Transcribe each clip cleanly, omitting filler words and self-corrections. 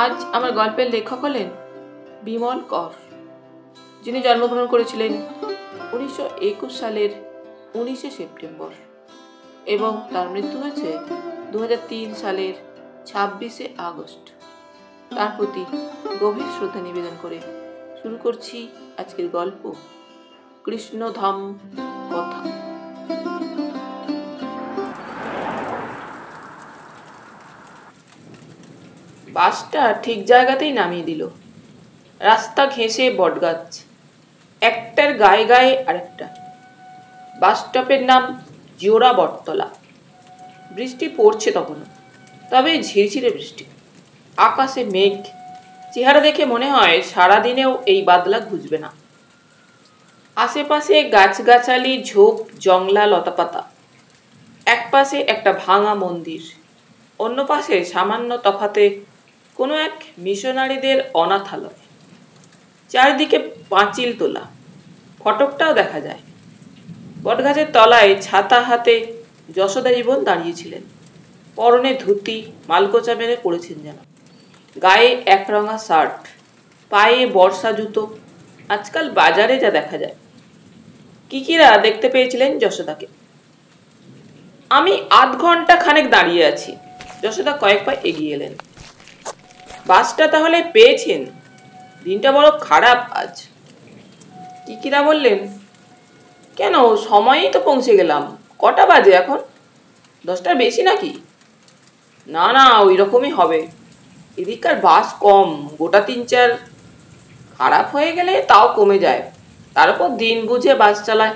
আজ আমার গল্পের লেখক হলেন বিমল কর, যিনি জন্মগ্রহণ করেছিলেন 1921 সালের 19শে সেপ্টেম্বর এবং তার মৃত্যু হয়েছে 2003 সালের 26শে আগস্ট। তার প্রতি গভীর শ্রদ্ধা নিবেদন করে শুরু করছি আজকের গল্প কৃষ্ণধাম কথা। বাসটা ঠিক জায়গাতেই নামিয়ে দিল। রাস্তা ঘেঁষে বটগাছ, একটার গায়ে গায়ে আরেকটা। বাস স্টপের নাম জোড়া বটতলা। বৃষ্টি পড়ছে তখনও, তবে ঝিরঝিরে বৃষ্টি। আকাশে মেঘ, চেহারা দেখে মনে হয় সারাদিনেও এই বাদলা ঘুচবে না। আশেপাশে গাছগাছালি, ঝোপ, জংলা, লতাপাতা। এক পাশে একটা ভাঙা মন্দির, অন্য পাশে সামান্য তফাতে কোনো এক মিশনারিদের অনাথালয়। চারিদিকে পাঁচিল তোলা, ফটকটাও দেখা যায়। বটগাছের তলায় ছাতা হাতে যশোদা জীবন দাঁড়িয়েছিলেন। পরনে ধুতি, মালকোচা মেরে পড়েছেন যেন। গায়ে একরঙা শার্ট, পায়ে বর্ষা জুতো। আজকাল বাজারে যা দেখা যায়। কিকিরা দেখতে পেয়েছিলেন যশোদাকে। আমি আধ ঘন্টা খানেক দাঁড়িয়ে আছি। যশোদা কয়েক পা এগিয়ে এলেন। বাসটা তাহলে পেয়েছেন? দিনটা বড় খারাপ আজ। কিকিরা বললেন, কেন, সময়ই তো পৌঁছে গেলাম। কটা বাজে এখন? 10টার বেশি নাকি? না না, ওই রকমই হবে। এদিককার বাস কম, গোটা 3-4। খারাপ হয়ে গেলে তাও কমে যায়। তার উপর দিন বুঝে বাস চালায়।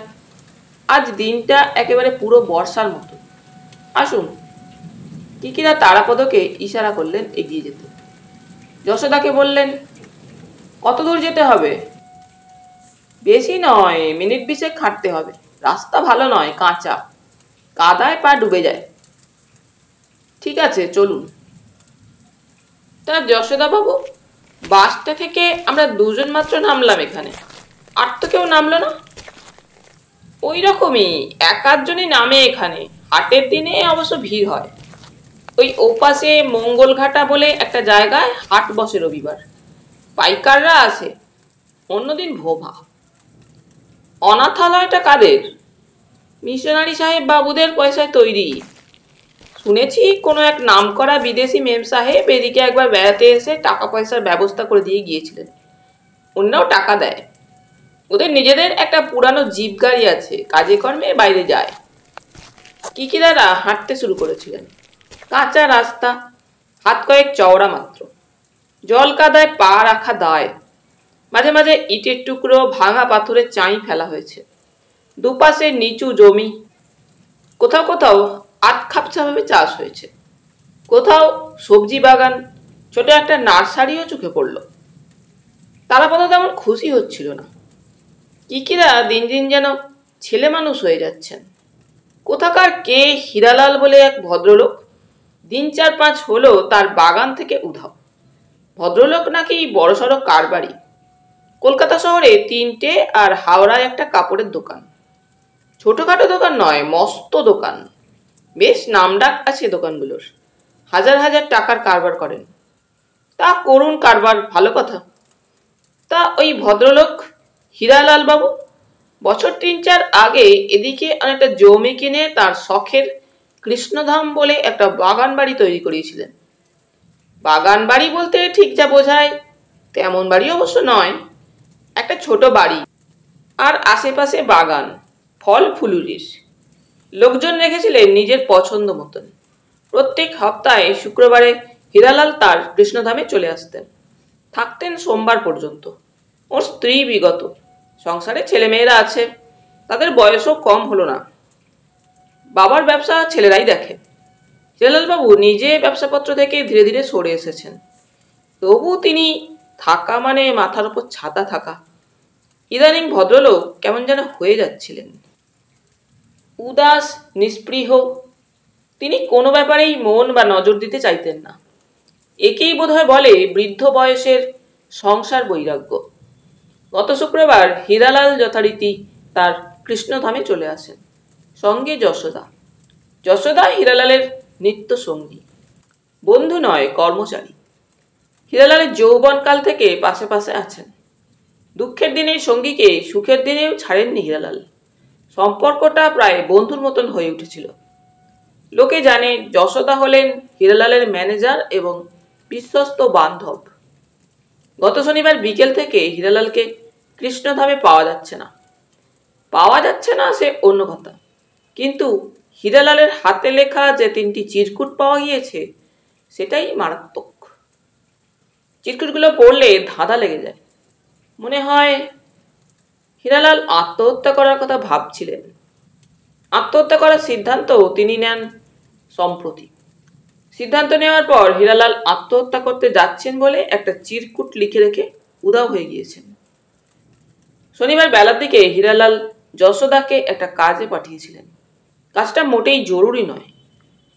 আজ দিনটা একেবারে পুরো বর্ষার মতো। আসুন। কিকিরা তারাপদকে ইশারা করলেন এগিয়ে যেতে। যশোদাকে বললেন, কত দূর যেতে হবে? বেশি নয়, মিনিট 20 হাঁটতে হবে। রাস্তা ভালো নয়, কাঁচা, কাদায় পা ডুবে যায়। ঠিক আছে, চলুন। তা যশোদা বাবু, বাসটা থেকে আমরা দুজন মাত্র নামলাম এখানে, আর তো কেউ নামলো না। ওই রকমই, এক আধজনই নামে এখানে। হাটের দিনে অবশ্য ভিড় হয়। ওই ওপাশে মঙ্গলঘাটা বলে একটা জায়গায় হাট বসে রবিবার। পাইকাররা আসে, অন্যদিন ভোভা। অনাথালয়টা কাদের? মিশনারি সাহেব বাবুদের পয়সায় তৈরি। শুনেছি কোনো এক নামকরা বিদেশি মেম সাহেব এদিকে একবার বেড়াতে এসে টাকা পয়সার ব্যবস্থা করে দিয়ে গিয়েছিলেন। অন্যও টাকা দেয়। ওদের নিজেদের একটা পুরানো জিপ গাড়ি আছে, কাজে কর্মে বাইরে যায়। কিকিদারা হাঁটতে শুরু করেছিলেন। কাঁচা রাস্তা, হাত কয়েক চওড়া মাত্র। জল কাদায় পা রাখা দায়। মাঝে মাঝে ইটের টুকরো, ভাঙা পাথরের চাই ফেলা হয়েছে। দুপাশে নিচু জমি। কোথাও কোথাও আধখাপছাভাবে চাষ হয়েছে। কোথাও সবজি বাগান, ছোট একটা নার্সারিও চোখে পড়ল। তারাপদ তেমন খুশি হচ্ছিল না। কিকিরা দিন দিন যেন ছেলে মানুষ হয়ে যাচ্ছেন। কোথাকার কে হীরালাল বলে এক ভদ্রলোক, দিন 4-5 হলো তার বাগান থেকে উধাও। ভদ্রলোক নাকি বড়সড় কারবারি। কলকাতা শহরে 3টে আর হাওড়ায় একটা কাপড়ের দোকান। ছোটখাটো দোকান নয়, মস্ত দোকান। বেশ নামডাক আছে দোকানগুলোর। হাজার হাজার টাকার কারবার করেন। তা করুন কারবার, ভালো কথা। তা ওই ভদ্রলোক হীরালাল বাবু বছর 3-4 আগে এদিকে অনেকটা জমি কিনে তার শখের কৃষ্ণধাম বলে একটা বাগান বাড়ি তৈরি করিয়েছিলেন। বাগান বাড়ি বলতে ঠিক যা বোঝায় তেমন বাড়ি অবশ্য নয়। একটা ছোট বাড়ি, আর আশেপাশে বাগান, ফল ফুলুরির। লোকজন রেখেছিলেন নিজের পছন্দ মতন। প্রত্যেক সপ্তাহে শুক্রবারে হীরালাল তার কৃষ্ণধামে চলে আসতেন। থাকতেন সোমবার পর্যন্ত। ওর স্ত্রী বিগত, সংসারে ছেলেমেয়েরা আছে। তাদের বয়সও কম হলো না। বাবার ব্যবসা ছেলেরাই দেখে। হীরালালবাবু নিজে ব্যবসাপত্র থেকে ধীরে ধীরে সরে এসেছেন। তবু তিনি থাকা মানে মাথার উপর ছাতা থাকা। ইদানিং ভদ্রলোক কেমন যেন হয়ে যাচ্ছিলেন। উদাস, নিস্পৃহ। তিনি কোনো ব্যাপারেই মন বা নজর দিতে চাইতেন না। একেই বোধহয় বলে বৃদ্ধ বয়সের সংসার বৈরাগ্য। গত শুক্রবার হীরালাল যথারীতি তার কৃষ্ণধামে চলে আসেন, সঙ্গে যশোদা। যশোদা হীরালালের নিত্য সঙ্গী, বন্ধু নয়, কর্মচারী। হীরালালের যৌবনকাল থেকে পাশে পাশে আছেন। দুঃখের দিনে সঙ্গীকে সুখের দিনেও ছাড়েননি হীরালাল। সম্পর্কটা প্রায় বন্ধুর মতন হয়ে উঠেছিল। লোকে জানে যশোদা হলেন হীরালালের ম্যানেজার এবং বিশ্বস্ত বান্ধব। গত শনিবার বিকেল থেকে হীরালালকে কৃষ্ণধামে পাওয়া যাচ্ছে না সে অন্য কথা, কিন্তু হীরালালের হাতে লেখা যে 3টি চিরকুট পাওয়া গিয়েছে সেটাই মারাত্মক। চিরকুটগুলো পড়লে ধাঁধা লেগে যায়। মনে হয় হীরালাল আত্মহত্যা করার কথা ভাবছিলেন। আত্মহত্যা করার সিদ্ধান্ত তিনি নেন সম্প্রতি। সিদ্ধান্ত নেওয়ার পর হীরালাল আত্মহত্যা করতে যাচ্ছেন বলে একটা চিরকুট লিখে রেখে উধাও হয়ে গিয়েছেন। শনিবার বেলার দিকে হীরালাল যশোদাকে একটা কাজে পাঠিয়েছিলেন। কাজটা মোটেই জরুরি নয়।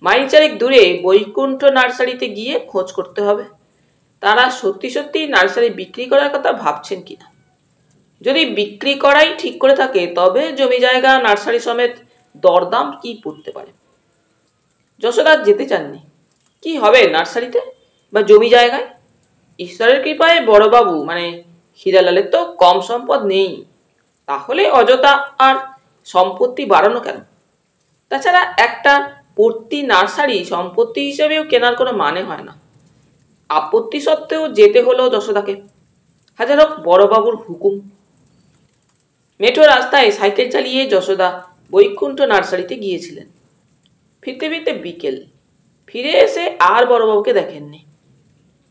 মাইল চারেক দূরে বৈকুণ্ঠ নার্সারিতে গিয়ে খোঁজ করতে হবে তারা সত্যি সত্যি নার্সারি বিক্রি করার কথা ভাবছেন কিনা। যদি বিক্রি করাই ঠিক করে থাকে তবে জমি জায়গা নার্সারি সমেত দরদাম কি পড়তে পারে। যশোদা যেতে চাননি। কি হবে নার্সারিতে বা জমি জায়গায়? ঈশ্বরের কৃপায় বড়বাবু মানে হীরালালের তো কম সম্পদ নেই, তাহলে অযথা আর সম্পত্তি বাড়ানো কেন? তাছাড়া একটা পড়তি নার্সারি সম্পত্তি হিসেবেও কেনার কোনো মানে হয় না। আপত্তি সত্ত্বেও যেতে হলো যশোদাকে। হাজার হোক বড়বাবুর হুকুম। মেঠো রাস্তায় সাইকেল চালিয়ে যশোদা বৈকুণ্ঠ নার্সারিতে গিয়েছিলেন। ফিরতে ফিরতে বিকেল। ফিরে এসে আর বড়বাবুকে দেখেননি।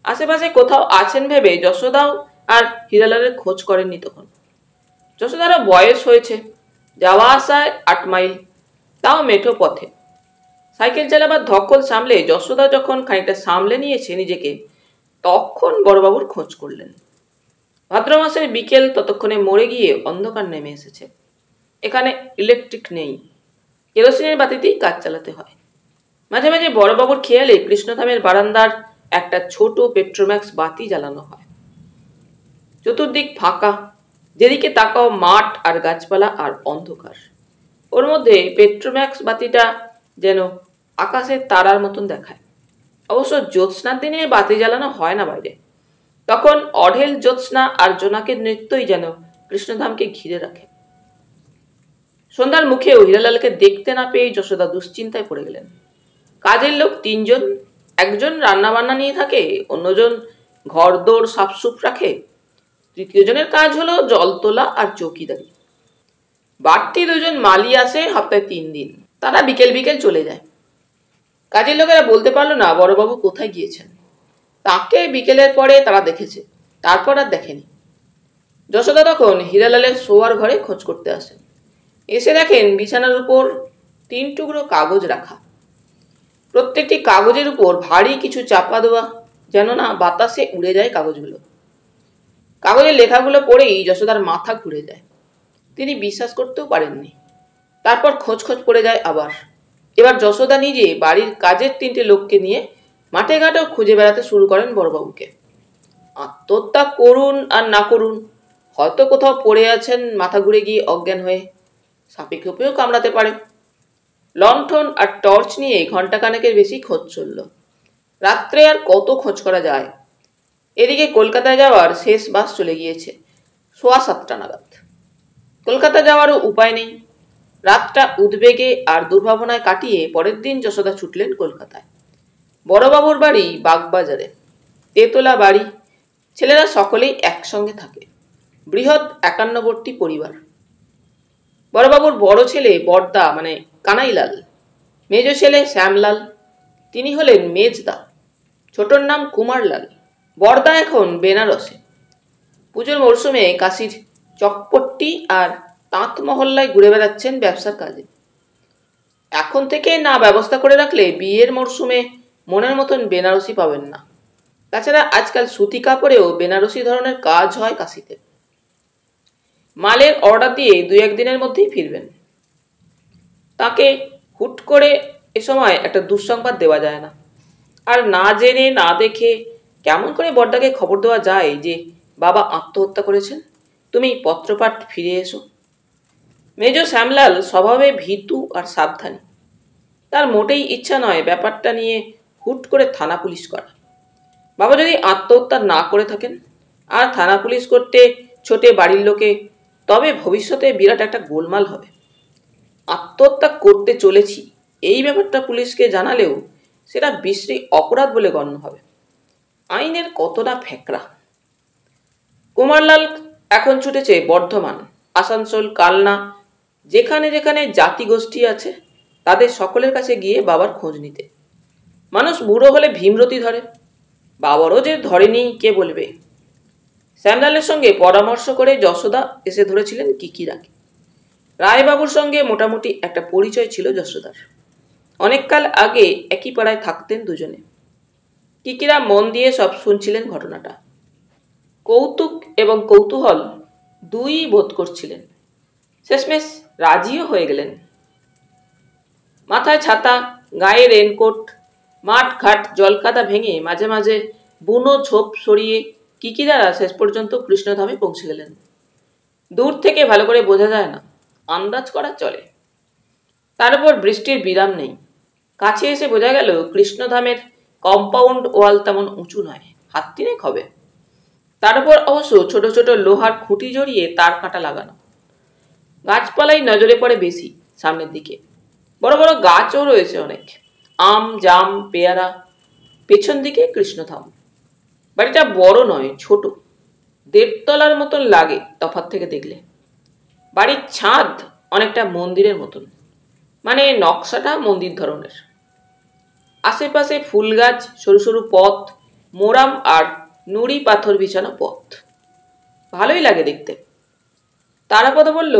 আশেপাশে কোথাও আছেন ভেবে যশোদাও আর হীরালালের খোঁজ করেননি তখন। যশোদারও বয়স হয়েছে, যাওয়া আসায় 8 মাইল, তাও মেঠো পথে। সাইকেল চালাবার ধকল সামলে যশোদা যখন খানিকটা সামলে নিয়েছে নিজেকে, তখন বড়বাবুর খোঁজ করলেন। ভাদ্র মাসের বিকেল ততক্ষণে মরে গিয়ে অন্ধকার নেমে এসেছে। এখানে ইলেকট্রিক নেই, কেরোসিনের বাতিতেই কাজ চালাতে হয়। মাঝে মাঝে বড়বাবুর খেয়ালে কৃষ্ণধামের বারান্দার একটা ছোট পেট্রোম্যাক্স বাতি জ্বালানো হয়। চতুর্দিক ফাঁকা, যেদিকে তাকাও মাঠ আর গাছপালা আর অন্ধকার। ওর মধ্যে পেট্রোম্যাক্স বাতিটা যেন আকাশের তারার মতন দেখায়। অবশ্য জ্যোৎস্নার দিনে বাতি জ্বালানো হয় না বাইরে, তখন অঢেল জ্যোৎস্না আর জোনাকের নৃত্যই যেন কৃষ্ণধামকে ঘিরে রাখে। সন্ধ্যার মুখেও হীরালালকে দেখতে না পেয়ে যশোদা দুশ্চিন্তায় পড়ে গেলেন। কাজের লোক 3 জন, একজন রান্না বান্না নিয়ে থাকে, অন্যজন ঘরদোর সাফসুফ রাখে, তৃতীয় জনের কাজ হলো জল তোলা আর চৌকিদারি। বাড়তি 2 জন মালি আসে সপ্তাহে 3 দিন, তারা বিকেল বিকেল চলে যায়। কাজের লোকেরা বলতে পারলো না বড়বাবু কোথায় গিয়েছেন। তাকে বিকেলের পরে তারা দেখেছে, তারপর আর দেখেনি। যশোদা তখন হীরালালের শোয়ার ঘরে খোঁজ করতে আসেন। এসে দেখেন বিছানার উপর 3 টুকরো কাগজ রাখা। প্রত্যেকটি কাগজের উপর ভারী কিছু চাপা দেওয়া, যেন না বাতাসে উড়ে যায় কাগজগুলো। কাগজের লেখাগুলো পড়েই যশোদার মাথা ঘুরে যায়। তিনি বিশ্বাস করতেও পারেননি। তারপর খোঁজ পড়ে যায় আবার। এবার যশোদা নিজে বাড়ির কাজের 3টে লোককে নিয়ে মাঠে ঘাটেও খুঁজে বেড়াতে শুরু করেন বড়বাবুকে। আত্মহত্যা করুন আর না করুন, হয়তো কোথাও পড়ে আছেন মাথা ঘুরে গিয়ে অজ্ঞান হয়ে, সাপে খেপেও কামড়াতে পারে। লণ্ঠন আর টর্চ নিয়ে ঘণ্টাখানেকের বেশি খোঁজ চলল। রাত্রে আর কত খোঁজ করা যায়। এদিকে কলকাতায় যাওয়ার শেষ বাস চলে গিয়েছে 7:15 নাগাদ। কলকাতা যাওয়ারও উপায় নেই। রাতটা উদ্বেগে আর দুর্ভাবনায় কাটিয়ে পরের দিন যশোদা ছুটলেন কলকাতায়। বড়বাবুর বাড়ি বাগবাজারে, তেতলা বাড়ি। ছেলেরা সকলেই একসঙ্গে থাকে। বৃহৎ 51বর্তী পরিবার। বড়বাবুর বড় ছেলে বড়দা মানে কানাইলাল, মেজ ছেলে শ্যামলাল, তিনি হলেন মেজদা, ছোটর নাম কুমারলাল। বড়দা এখন বেনারসে। পুজোর মরশুমে কাশীর চকপট্টি আর তাঁত মহল্লায় ঘুরে বেড়াচ্ছেন ব্যবসার কাজে। এখন থেকে না ব্যবস্থা করে রাখলে বিয়ের মরশুমে মনের মতন বেনারসি পাবেন না। তাছাড়া আজকাল সুতি কাপড়েও বেনারসি ধরনের কাজ হয় কাশীতে। মালের অর্ডার দিয়ে 2-1 দিনের মধ্যেই ফিরবেন। তাকে হুট করে এ সময় একটা দুঃসংবাদ দেওয়া যায় না। আর না জেনে না দেখে কেমন করে বড়দাকে খবর দেওয়া যায় যে বাবা আত্মহত্যা করেছেন, তুমি পত্রপাঠ ফিরে এসো। মেজ শ্যামলাল স্বভাবে ভীতু আর সাবধানী। তার মোটেই ইচ্ছা নয় ব্যাপারটা নিয়ে হুট করে থানা পুলিশ করা। বাবা যদি আত্মহত্যা না করে থাকেন আর থানা পুলিশ করতে ছোটে বাড়ির লোকে, তবে ভবিষ্যতে বিরাট একটা গোলমাল হবে। আত্মহত্যা করতে চলেছি এই ব্যাপারটা পুলিশকে জানালেও সেটা বিশ্রী অপরাধ বলে গণ্য হবে। আইনের কতটা ফ্যাকরা। কুমারলাল এখন ছুটেছে বর্ধমান, আসানসোল, কালনা, যেখানে যেখানে জাতিগোষ্ঠী আছে তাদের সকলের কাছে গিয়ে বাবার খোঁজ নিতে। মানুষ বুড়ো হলে ভীমরতি ধরে, বাবারও যে ধরেনি কে বলবে। শ্যামলালের সঙ্গে পরামর্শ করে যশোদা এসে ধরেছিলেন কিকিরাকে। রায়বাবুর সঙ্গে মোটামুটি একটা পরিচয় ছিল যশোদার। অনেককাল আগে একই পাড়ায় থাকতেন দুজনে। কিকিরা মন দিয়ে সব শুনছিলেন ঘটনাটা। কৌতুক এবং কৌতূহল দুই বোধ করছিলেন। শেষমেশ রাজিও হয়ে গেলেন। মাথায় ছাতা, গায়ে রেনকোট, মাঠ ঘাট জলকাদা ভেঙে মাঝে মাঝে বুনো ঝোপ সরিয়ে কিকিরারা শেষ পর্যন্ত কৃষ্ণধামে পৌঁছে গেলেন। দূর থেকে ভালো করে বোঝা যায় না, আন্দাজ করা চলে। তার উপর বৃষ্টির বিরাম নেই। কাছে এসে বোঝা গেল কৃষ্ণধামের কম্পাউন্ড ওয়াল তেমন উঁচু নয়, হাত তিনেক হবে। তার উপর অবশ্য ছোট ছোট লোহার খুঁটি জড়িয়ে তার কাঁটা লাগানো। গাছপালাই নজরে পড়ে বেশি সামনের দিকে। বড় বড় গাছও রয়েছে অনেক, আম, জাম, পেয়ারা। পেছন দিকে কৃষ্ণধাম। বাড়িটা বড় নয়, ছোট, 1.5 তলার মতন লাগে তফাৎ থেকে দেখলে। বাড়ির ছাদ অনেকটা মন্দিরের মতন, মানে নকশাটা মন্দির ধরনের। আশেপাশে ফুল গাছ, সরু সরু পথ, মোরাম আর নুড়ি পাথর বিছানো পথ। ভালোই লাগে দেখতে। তারাপদ বলল,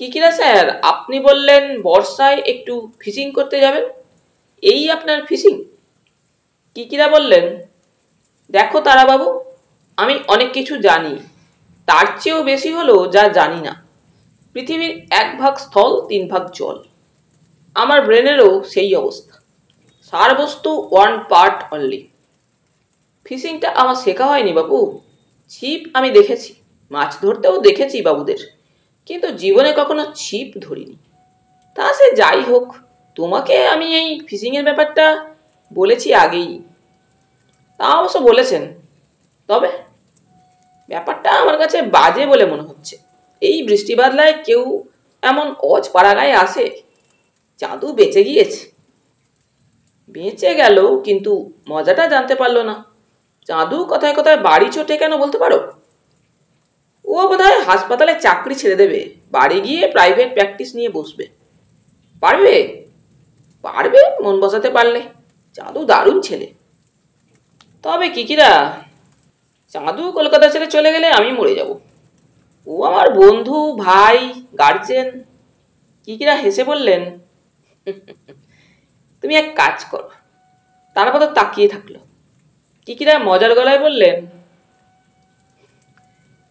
কিকিরা স্যার, আপনি বললেন বর্ষায় একটু ফিশিং করতে যাবেন, এই আপনার ফিশিং? কিকিরা বললেন, দেখো তারাবাবু, আমি অনেক কিছু জানি, তার চেয়েও বেশি হলো যা জানি না। পৃথিবীর 1 ভাগ স্থল, 3 ভাগ জল। আমার ব্রেনেরও সেই অবস্থা। সারবস্তু 1 পার্ট অনলি। ফিশিংটা আমার শেখা হয়নি বাবু। ছিপ আমি দেখেছি, মাছ ধরতেও দেখেছি বাবুদের, কিন্তু জীবনে কখনো ছিপ ধরিনি। তা সে যাই হোক, তোমাকে আমি এই ফিশিংয়ের ব্যাপারটা বলেছি আগেই। তা অবশ্য বলেছেন, তবে ব্যাপারটা আমার কাছে বাজে বলে মনে হচ্ছে। এই বৃষ্টি বাদলায় কেউ এমন অজ পাড়াগায় আসে? চাঁদু বেঁচে গিয়েছে। বেঁচে গেল, কিন্তু মজাটা জানতে পারলো না। চাঁদু কথায় কথায় বাড়ি ছোটে কেন বলতে পারো? ও বোধহয় হাসপাতালে চাকরি ছেড়ে দেবে, বাড়ি গিয়ে প্রাইভেট প্র্যাকটিস নিয়ে বসবে। পারবে? পারবে মন বসাতে পারলে। চাঁদু দারুণ ছেলে। তবে কিকিরা, চাঁদু কলকাতা ছেড়ে চলে গেলে আমি মরে যাব। ও আমার বন্ধু, ভাই, গার্জেন। কিকিরা হেসে বললেন, তুমি এক কাজ করো। তারপর তাকিয়ে থাকলো। কিকিরা মজার গলায় বললেন,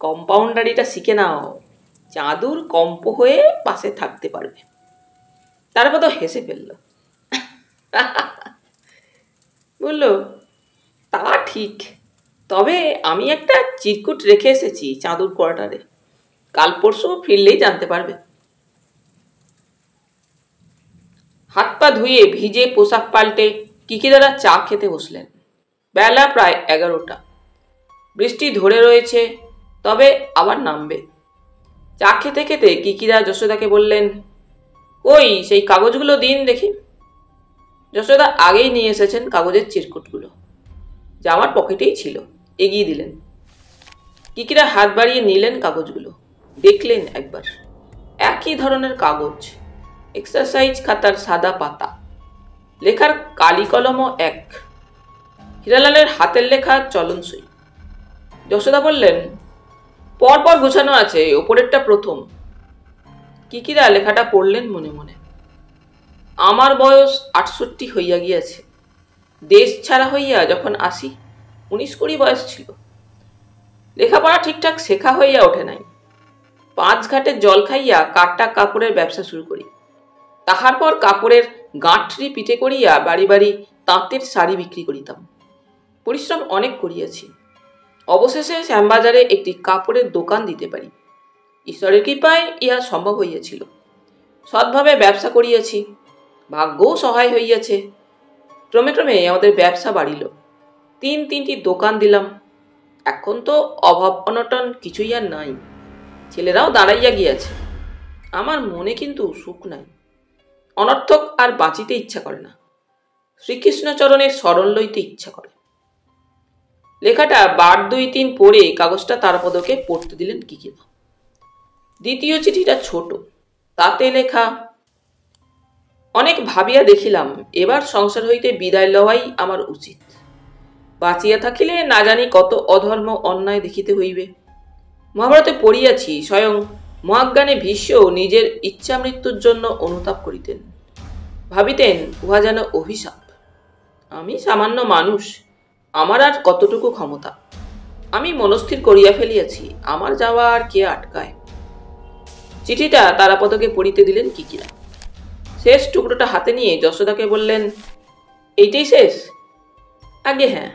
কম্পাউন্ডারিটা শিখে নাও, চাঁদুর কম্প হয়ে পাশে থাকতে পারবে। তারপর তো হেসে ফেলল। বলল, তা ঠিক, তবে আমি একটা চিরকুট রেখে এসেছি চাঁদুর কোয়ার্টারে। কাল পরশু ফিরলেই জানতে পারবে। হাত পা ধুয়ে ভিজে পোশাক পাল্টে কিকিদারা চা খেতে বসলেন। বেলা প্রায় 11টা। বৃষ্টি ধরে রয়েছে, তবে আবার নামবে। চা খেতে খেতে কিকিরা যশোদাকে বললেন, ওই সেই কাগজগুলো দিন দেখি। যশোদা আগেই নিয়ে এসেছেন কাগজের চিরকুটগুলো, জামার পকেটেই ছিল, এগিয়ে দিলেন। কিকিরা হাত বাড়িয়ে নিলেন কাগজগুলো, দেখলেন একবার। একই ধরনের কাগজ, এক্সারসাইজ খাতার সাদা পাতা, লেখার কালি কলমও এক। হিরালালের হাতের লেখা চলনসই। যশোদা বললেন, পরপর গোছানো আছে, ওপরেরটা প্রথম। কিকিরা লেখাটা পড়লেন মনে মনে। আমার বয়স 68 হইয়া গিয়াছে। দেশ ছাড়া হইয়া যখন আসি 19-20 বয়স ছিল। লেখাপড়া ঠিকঠাক শেখা হইয়া ওঠে নাই। 5 ঘাটে জল খাইয়া কাটা কাপড়ের ব্যবসা শুরু করি। তাহার পর কাপড়ের গাঁঠরি পিঠে করিয়া বাড়ি বাড়ি তাঁতের শাড়ি বিক্রি করিতাম। পরিশ্রম অনেক করিয়াছি। অবশেষে শ্যামবাজারে একটি কাপড়ের দোকান দিতে পারি। ঈশ্বরের কৃপায় ইহা সম্ভব হইয়াছিল। সৎভাবে ব্যবসা করিয়াছি, ভাগ্যও সহায় হইয়াছে। ক্রমে ক্রমে আমাদের ব্যবসা বাড়িল। তিনটি দোকান দিলাম। এখন তো অভাব অনটন কিছুই আর নাই। ছেলেরাও দাঁড়াইয়া গিয়াছে। আমার মনে কিন্তু সুখ নাই। অনর্থক আর বাঁচিতে ইচ্ছা করে না। শ্রীকৃষ্ণচরণের শরণ লইতে ইচ্ছা করে। লেখাটা 2-3 পড়ে কাগজটা তারাপদকে পড়তে দিলেন কিকিরা। দ্বিতীয় চিঠিটা ছোট, তাতে লেখা, অনেক ভাবিয়া দেখিলাম এবার সংসার হইতে বিদায় লওয়াই আমার উচিত। বাঁচিয়া থাকিলে না জানি কত অধর্ম অন্যায় দেখিতে হইবে। মহাভারতে পড়িয়াছি স্বয়ং মহাজ্ঞানে ভীষ্ম নিজের ইচ্ছা মৃত্যুর জন্য অনুতাপ করিতেন। ভাবিতেন উহা যেন অভিশাপ। আমি সামান্য মানুষ, আমার আর কতটুকু ক্ষমতা। আমি মনস্থির করিয়া ফেলিয়াছি, আমার যাওয়া আর কে আটকায়। চিঠিটা তারাপদকে পড়িতে দিলেন কিকিরা। শেষ টুকরোটা হাতে নিয়ে যশোদাকে বললেন, এইটাই শেষ? আগে হ্যাঁ।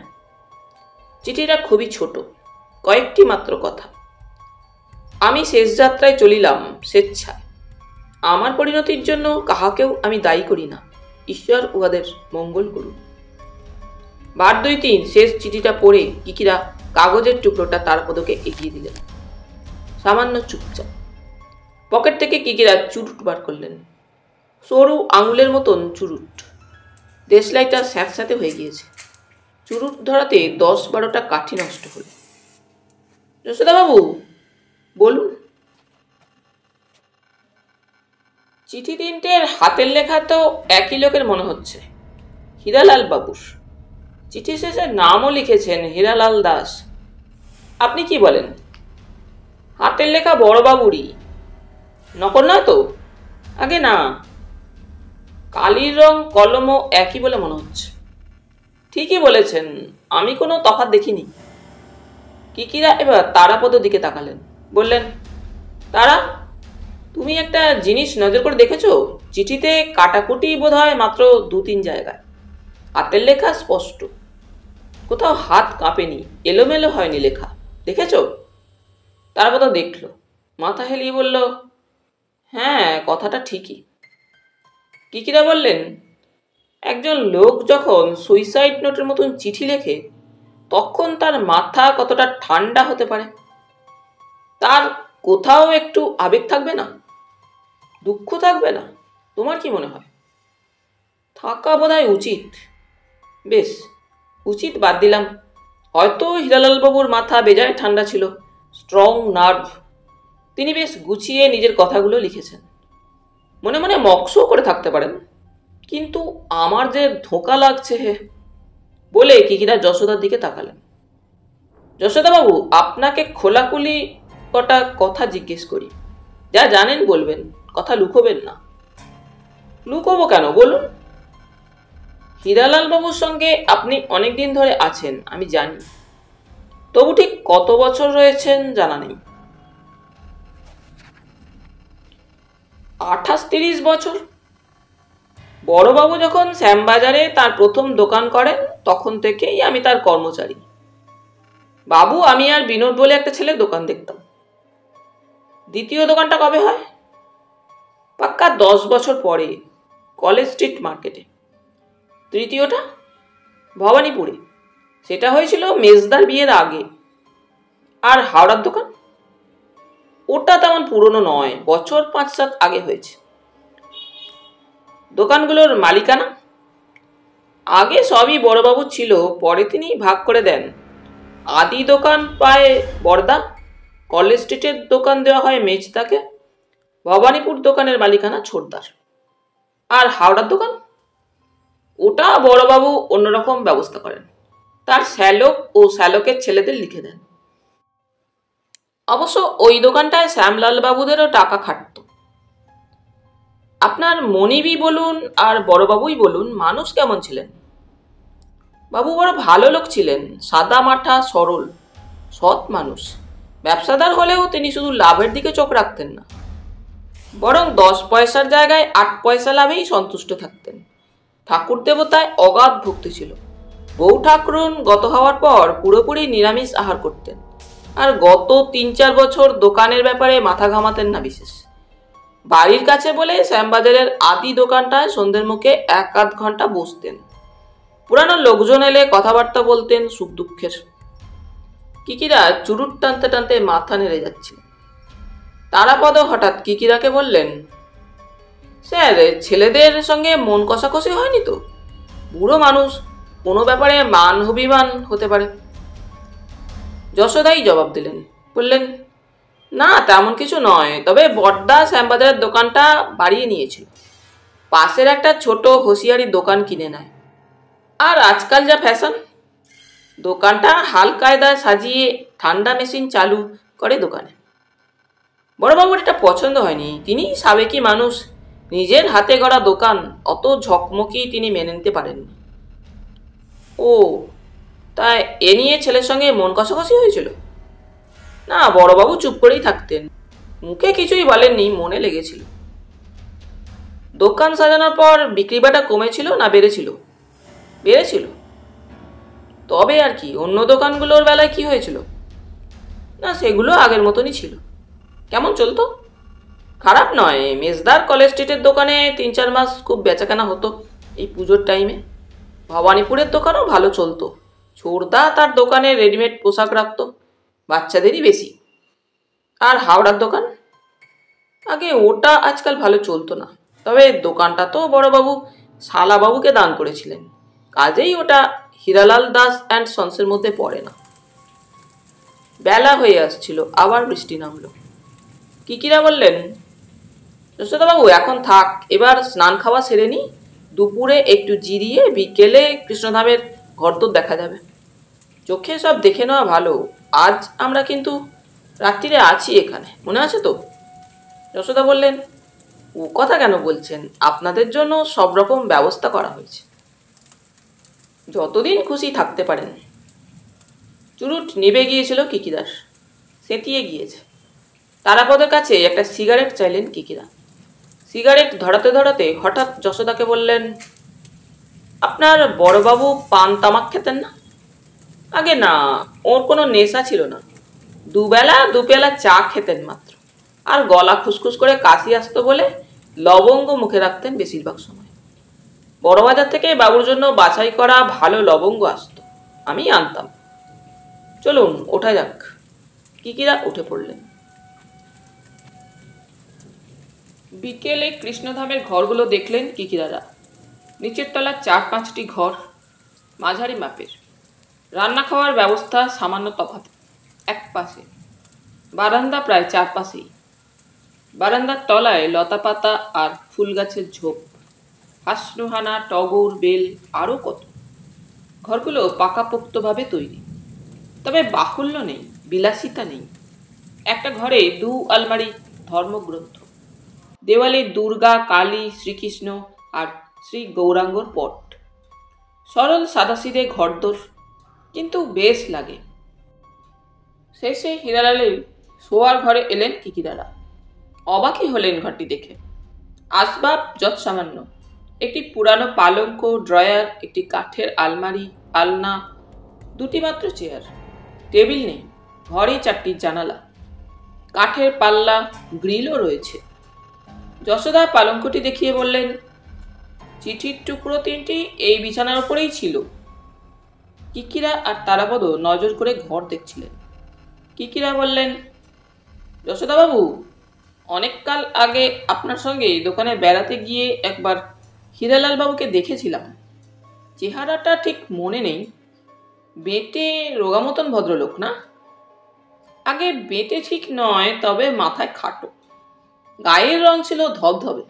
চিঠিটা খুবই ছোট, কয়েকটি মাত্র কথা। আমি শেষ যাত্রায় চলিলাম স্বেচ্ছায়। আমার পরিণতির জন্য কাহাকেও আমি দায়ী করি না। ঈশ্বর উহাদের মঙ্গল করুন। 2-3 শেষ চিঠিটা পড়ে কিকিরা কাগজের টুকরোটা তারাপদকে এগিয়ে দিলেন। সামান্য চুপচাপ। পকেট থেকে কিকিরা চুরুট বার করলেন। সরু আঙুলের মতন চুরুট। দেশলাইটা স্যাঁতস্যাঁতে হয়ে গিয়েছে। চুরুট ধরাতে 10-12টা কাঠি নষ্ট হল। যশোদাবাবু বলুন। চিঠি তিনটের হাতের লেখা তো একই লোকের মনে হচ্ছে, হীরালাল বাবুর। চিঠি শেষে নামও লিখেছেন হীরালাল দাস। আপনি কি বলেন? হাতের লেখা বড়বাবুরই। নকল নয় তো? আগে না, কালির রং কলমও একই বলে মনে হচ্ছে। ঠিকই বলেছেন, আমি কোনো তফাৎ দেখিনি। কিকিরা এবার তারাপদ দিকে তাকালেন, বললেন, তারা, তুমি একটা জিনিস নজর করে দেখেছো? চিঠিতে কাটাকুটি বোধ হয় মাত্র 2-3 জায়গায়। হাতের লেখা স্পষ্ট, কোথাও হাত কাঁপেনি, এলোমেলো হয়নি লেখা। দেখেছো? তারাপদ দেখল, মাথা হেলিয়ে বলল, হ্যাঁ, কথাটা ঠিকই। কিকিরা বললেন, একজন লোক যখন সুইসাইড নোটের মতন চিঠি লেখে তখন তার মাথা কতটা ঠান্ডা হতে পারে? তার কোথাও একটু আবেগ থাকবে না? দুঃখ থাকবে না? তোমার কি মনে হয়? থাকা বোধহয় উচিত। বেশ, উচিত বাদ দিলাম। হয়তো হীরালাল বাবুর মাথা বেজায় ঠান্ডা ছিল, স্ট্রং নার্ভ। তিনি বেশ গুছিয়ে নিজের কথাগুলো লিখেছেন। মনে মনে মকসও করে থাকতে পারেন। কিন্তু আমার যে ধোঁকা লাগছে হে, বলে কিকিরা যশোদার দিকে তাকালেন। যশোদাবাবু, আপনাকে খোলাখুলি কটা কথা জিজ্ঞেস করি। যা জানেন বলবেন, কথা লুকোবেন না। লুকোবো কেন, বলুন। হীরালাল বাবুর সঙ্গে আপনি অনেকদিন ধরে আছেন আমি জানি, তবু ঠিক কত বছর রয়েছেন জানা নেই। 28-30 বছর। বড়বাবু যখন শ্যামবাজারে তার প্রথম দোকান করেন তখন থেকেই আমি তার কর্মচারী। বাবু, আমি আর বিনোদ বলে একটা ছেলে দোকান দেখতাম। দ্বিতীয় দোকানটা কবে হয়? পাক্কা 10 বছর পরে, কলেজ স্ট্রিট মার্কেটে। তৃতীয়টা? ভবানীপুরে। সেটা হয়েছিল মেজদার বিয়ের আগে। আর হাওড়ার দোকান? ওটা তেমন পুরনো নয়, বছর 5-7 আগে হয়েছে। দোকানগুলোর মালিকানা? আগে সবই বড়বাবু ছিল, পরে তিনি ভাগ করে দেন। আদি দোকান পায় বড়দা, কলেজ স্ট্রিটের দোকান দেওয়া হয় মেজদাকে, ভবানীপুর দোকানের মালিকানা ছোটদার। আর হাওড়ার দোকান? ওটা বড়বাবু অন্যরকম ব্যবস্থা করেন, তার শ্যালক ও শ্যালকের ছেলেদের লিখে দেন। অবশ্য ওই দোকানটায় শ্যামলাল বাবুদেরও টাকা খাটত। আপনার মনিবই বলুন আর বড়বাবুই বলুন, মানুষ কেমন ছিলেন? বাবু বড় ভালো লোক ছিলেন, সাদা মাঠা, সরল, সৎ মানুষ। ব্যবসাদার হলেও তিনি শুধু লাভের দিকে চোখ রাখতেন না, বরং 10 পয়সার জায়গায় 8 পয়সা লাভেই সন্তুষ্ট থাকতেন। ঠাকুর দেবতায় অগাধ ভক্তি ছিল। বউ ঠাকুরুন গত হওয়ার পর পুরোপুরি নিরামিষ আহার করতেন, আর গত 3-4 বছর দোকানের ব্যাপারে মাথা ঘামাতেন না বিশেষ। বাড়ির কাছে বলে শ্যামবাজারের আদি দোকানটায় সন্ধ্যের মুখে 1-8 ঘন্টা বসতেন। পুরানো লোকজন এলে কথাবার্তা বলতেন সুখ দুঃখের। কিকিরা চুরুট টানতে টানতে মাথা নেড়ে যাচ্ছিল। তারাপদ হঠাৎ কিকিরাকে বললেন, স্যার, ছেলেদের সঙ্গে মন কষাকষি হয়নি তো? বুড়ো মানুষ, কোনো ব্যাপারে মান অভিমান হতে পারে। যশোদাই জবাব দিলেন, বললেন, না তেমন কিছু নয়, তবে বড়দা শ্যামবাজারের দোকানটা বাড়িয়ে নিয়েছিল। পাশের একটা ছোট হোসিয়ারি দোকান কিনে নেয়। আর আজকাল যা ফ্যাশন, দোকানটা হাল কায়দায় সাজিয়ে ঠান্ডা মেশিন চালু করে দোকানে। বড়বাবুর এটা পছন্দ হয়নি। তিনি সাবেকি মানুষ, নিজের হাতে গড়া দোকান অত ঝকমকি তিনি মেনে নিতে পারেননি। ও, তাই এ নিয়ে ছেলের সঙ্গে মন কষাকষি হয়েছিল? না, বড়বাবু চুপ করেই থাকতেন, মুখে কিছুই বলেননি, মনে লেগেছিল। দোকান সাজানোর পর বিক্রি বাটা কমেছিল না বেড়েছিল? বেড়েছিল। তবে আর কি, অন্য দোকানগুলোর বেলায় কি হয়েছিল? না, সেগুলো আগের মতনই ছিল। কেমন চলতো? খারাপ নয়। মেজদার কলেজ স্ট্রিটের দোকানে 3-4 মাস খুব বেচাকেনা হতো এই পুজোর টাইমে। ভবানীপুরের দোকানও ভালো চলতো। ছোড়দা তার দোকানে রেডিমেড পোশাক রাখত, বাচ্চাদেরই বেশি। আর হাওড়ার দোকান? আগে ওটা আজকাল ভালো চলতো না, তবে দোকানটা তো বড়বাবু শালাবাবুকে দান করেছিলেন, কাজেই ওটা হীরালাল দাস অ্যান্ড সন্সের মধ্যে পড়ে না। বেলা হয়ে আসছিল, আবার বৃষ্টি নামলো। কিকিরা বললেন, যশোদাবাবু এখন থাক, এবার স্নান খাওয়া সেরে নি, দুপুরে একটু জিরিয়ে বিকেলে কৃষ্ণধামের ঘরদোর দেখা যাবে। চোখে সব দেখে নেওয়া ভালো। আজ আমরা কিন্তু রাত্রিরে আছি এখানে, মনে আছে তো? যশোদা বললেন, ও কথা কেন বলছেন, আপনাদের জন্য সব রকম ব্যবস্থা করা হয়েছে, যতদিন খুশি থাকতে পারেন। চুরুট নিভে গিয়েছিল কিকিদার, সেটিয়ে গিয়েছে। তারাপদের কাছে একটা সিগারেট চাইলেন কিকিরা। সিগারেট ধরাতে ধরাতে হঠাৎ যশোদাকে বললেন, আপনার বড়বাবু পান তামাক খেতেন না? আগে না, ওর কোনো নেশা ছিল না। দুবেলা দুপেলা চা খেতেন মাত্র। আর গলা খুসখুস করে কাশি আসতো বলে লবঙ্গ মুখে রাখতেন বেশিরভাগ সময়। বড়বাজার থেকে বাবুর জন্য বাছাই করা ভালো লবঙ্গ আসতো, আমি আনতাম। চলুন ওঠা যাক। কিকিরা উঠে পড়লেন। বিকেলে কৃষ্ণধামের ঘরগুলো দেখলেন কিকিরারা। নিচের তলার 4-5টি ঘর, মাঝারি মাপের। রান্না খাওয়ার ব্যবস্থা সামান্য তফাৎ এক পাশে, বারান্দা প্রায় 4 পাশেই। বারান্দার তলায় লতাপাতা আর ফুল গাছের ঝোপ, হাসনুহানা, টগর, বেল, আরও কত। ঘরগুলো পাকাপোক্তভাবে তৈরি, তবে বাহুল্য নেই, বিলাসিতা নেই। একটা ঘরে 2 আলমারি ধর্মগ্রন্থ, দেওয়ালে দুর্গা, কালী, শ্রীকৃষ্ণ আর শ্রী গৌরাঙ্গর পট। সরল সাদাসিধে ঘরদোর, কিন্তু বেশ লাগে। শেষে হীরালালের শোয়ার ঘরে এলেন কিকিরারা। অবাকই হলেন ঘরটি দেখে। আসবাব যৎসামান্য, একটি পুরানো পালঙ্ক, ড্রয়ার, একটি কাঠের আলমারি, আলনা, 2টি মাত্র চেয়ার, টেবিল নেই। ঘরে 4টি জানালা, কাঠের পাল্লা, গ্রিলও রয়েছে। যশোদা পালঙ্কটি দেখিয়ে বললেন, চিঠির টুকরো 3টি এই বিছানার উপরেই ছিল। কিকিরা আর তারাপদ নজর করে ঘর দেখছিলেন। কিকিরা বললেন, যশোদাবাবু, অনেককাল আগে আপনার সঙ্গে দোকানে বেড়াতে গিয়ে একবার হীরালাল বাবুকে দেখেছিলাম। চেহারাটা ঠিক মনে নেই, বেঁটে রোগা মতন ভদ্রলোক না? আগে বেঁটে ঠিক নয়, তবে মাথায় খাটো। গায়ের রং ছিল ধবধবে,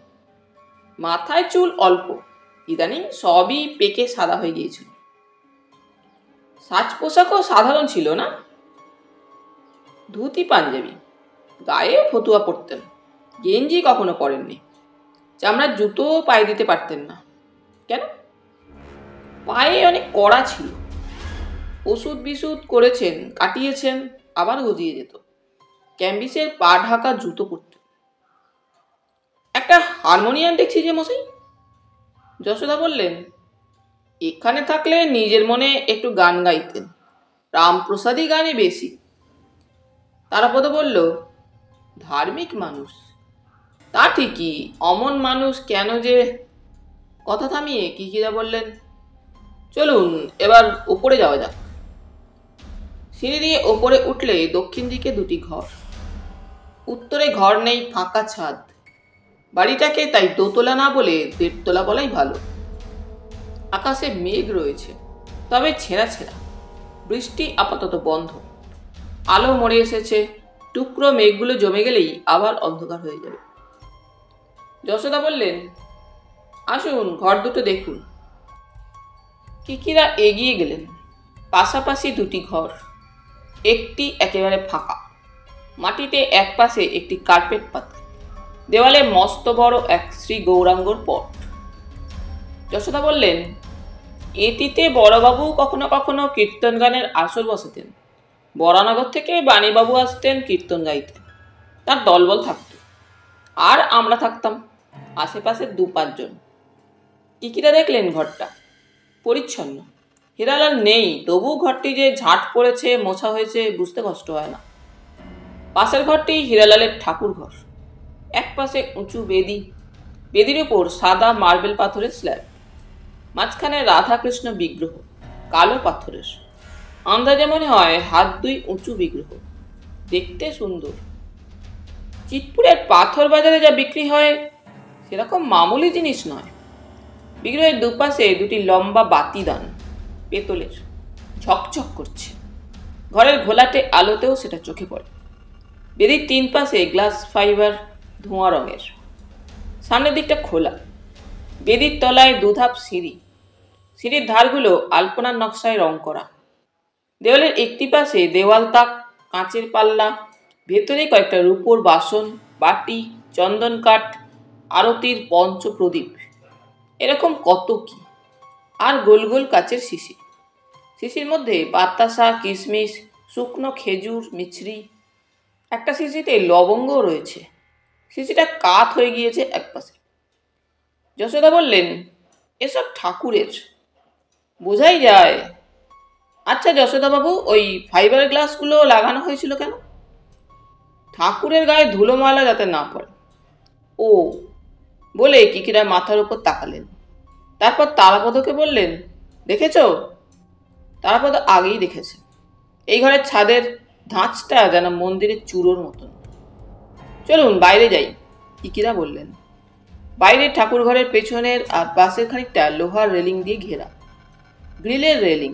মাথায় চুল অল্প, ইদানিং সবই পেকে সাদা হয়ে গিয়েছিল। সাজ পোশাকও সাধারণ ছিল না, ধুতি পাঞ্জাবি, গায়ে ফতুয়া পরতেন, গেঞ্জি কখনো পরেননি। চামড়ার জুতো পায়ে দিতে পারতেন না। কেন? পায়ে অনেক কড়া ছিল। ওষুধ বিশুধ করেছেন, কাটিয়েছেন, আবার গজিয়ে যেত। ক্যাম্বিসের পা ঢাকা জুতো পরতেন। একটা হারমোনিয়াম দেখছি যে মশাই? যশোদা বললেন, এখানে থাকলে নিজের মনে একটু গান গাইতেন, রামপ্রসাদী গানে বেশি। তারাপদ বলল, ধার্মিক মানুষ। তা ঠিকই, অমন মানুষ কেন যে। কথা থামিয়ে কিকিরা বললেন, চলুন এবার উপরে যাওয়া যাক। সিঁড়ি দিয়ে ওপরে উঠলে দক্ষিণ দিকে দুটি ঘর। উত্তরে ঘর নেই, ফাঁকা ছাদ। বাড়িটাকে তাই দোতলা না বলে দেড়তলা বলাই ভালো। আকাশে মেঘ রয়েছে, তবে ছেঁড়া ছেঁড়া। বৃষ্টি আপাতত বন্ধ। আলো মরে এসেছে। টুকরো মেঘগুলো জমে গেলেই আবার অন্ধকার হয়ে যাবে। যশোদা বললেন, আসুন ঘর দুটো দেখুন। কিকিরা এগিয়ে গেলেন। পাশাপাশি দুটি ঘর। একটি একেবারে ফাঁকা। মাটিতে এক পাশে একটি কার্পেট পাতা। দেওয়ালে মস্ত বড় এক শ্রী গৌরাঙ্গর পট। যশোদা বললেন, এটিতে বড়বাবু কখনো কখনো কীর্তন গানের আসর বসাতেন। বরানগর থেকে বাণীবাবু আসতেন কীর্তন গাইতে। তার দলবল থাকত, আর আমরা থাকতাম আশেপাশে 2-5 জন। কিকিরা দেখলেন ঘরটা পরিচ্ছন্ন। হীরালাল নেই, তবু ঘরটি যে ঝাঁট পড়েছে, মোছা হয়েছে বুঝতে কষ্ট হয় না। পাশের ঘরটি হীরালালের ঠাকুর ঘর। এক পাশে উঁচু বেদি, বেদির উপর সাদা মার্বেল পাথরের স্ল্যাব। মাঝখানে রাধাকৃষ্ণ বিগ্রহ, কালো পাথরের। আন্দাজে মনে হয় 1 2 উঁচু বিগ্রহ, দেখতে সুন্দর। চিতপুরের পাথর বাজারে যা বিক্রি হয় সেরকম মামুলি জিনিস নয়। বিগ্রহের দুপাশে দুটি লম্বা বাতিদান, পেতলের, ঝকঝক করছে। ঘরের ঘোলাটে আলোতেও সেটা চোখে পড়ে। বেদির 3 পাশে গ্লাস ফাইবার, ধোঁয়া রঙের। সামনের দিকটা খোলা। বেদির তলায় 2 ধাপ সিঁড়ি। সিঁড়ির ধারগুলো আলপনার নকশায় রং করা। দেওয়ালের একটি পাশে দেওয়াল তাক, কাঁচের পাল্লা, ভেতরে কয়েকটা রূপোর বাসন, বাটি, চন্দন কাঠ, আরতির পঞ্চপ্রদীপ, এরকম কত কি। আর গোল গোল কাচের শিশি। শিশির মধ্যে বাতাসা, কিশমিশ, শুকনো খেজুর, মিছরি। একটা শিশিতে লবঙ্গও রয়েছে। শিশিটা কাত হয়ে গিয়েছে এক পাশে। যশোদা বললেন, এসব ঠাকুরের, বোঝাই যায়। আচ্ছা যশোদাবাবু, ওই ফাইবার গ্লাসগুলো লাগানো হয়েছিল কেন? ঠাকুরের গায়ে ধুলো ময়লা যাতে না পড়ে। ও, বলে কিকিরা মাথার উপর তাকালেন। তারপর তারাপদকে বললেন, দেখেছ? তারাপদ আগেই দেখেছে। এই ঘরের ছাদের ধাঁচটা যেন মন্দিরের চূড়োর মতন। চলুন বাইরে যাই, কিকিরা বললেন। বাইরের ঠাকুর ঘরের পেছনের আর পাশের খানিকটা লোহার রেলিং দিয়ে ঘেরা। গ্রিলের রেলিং।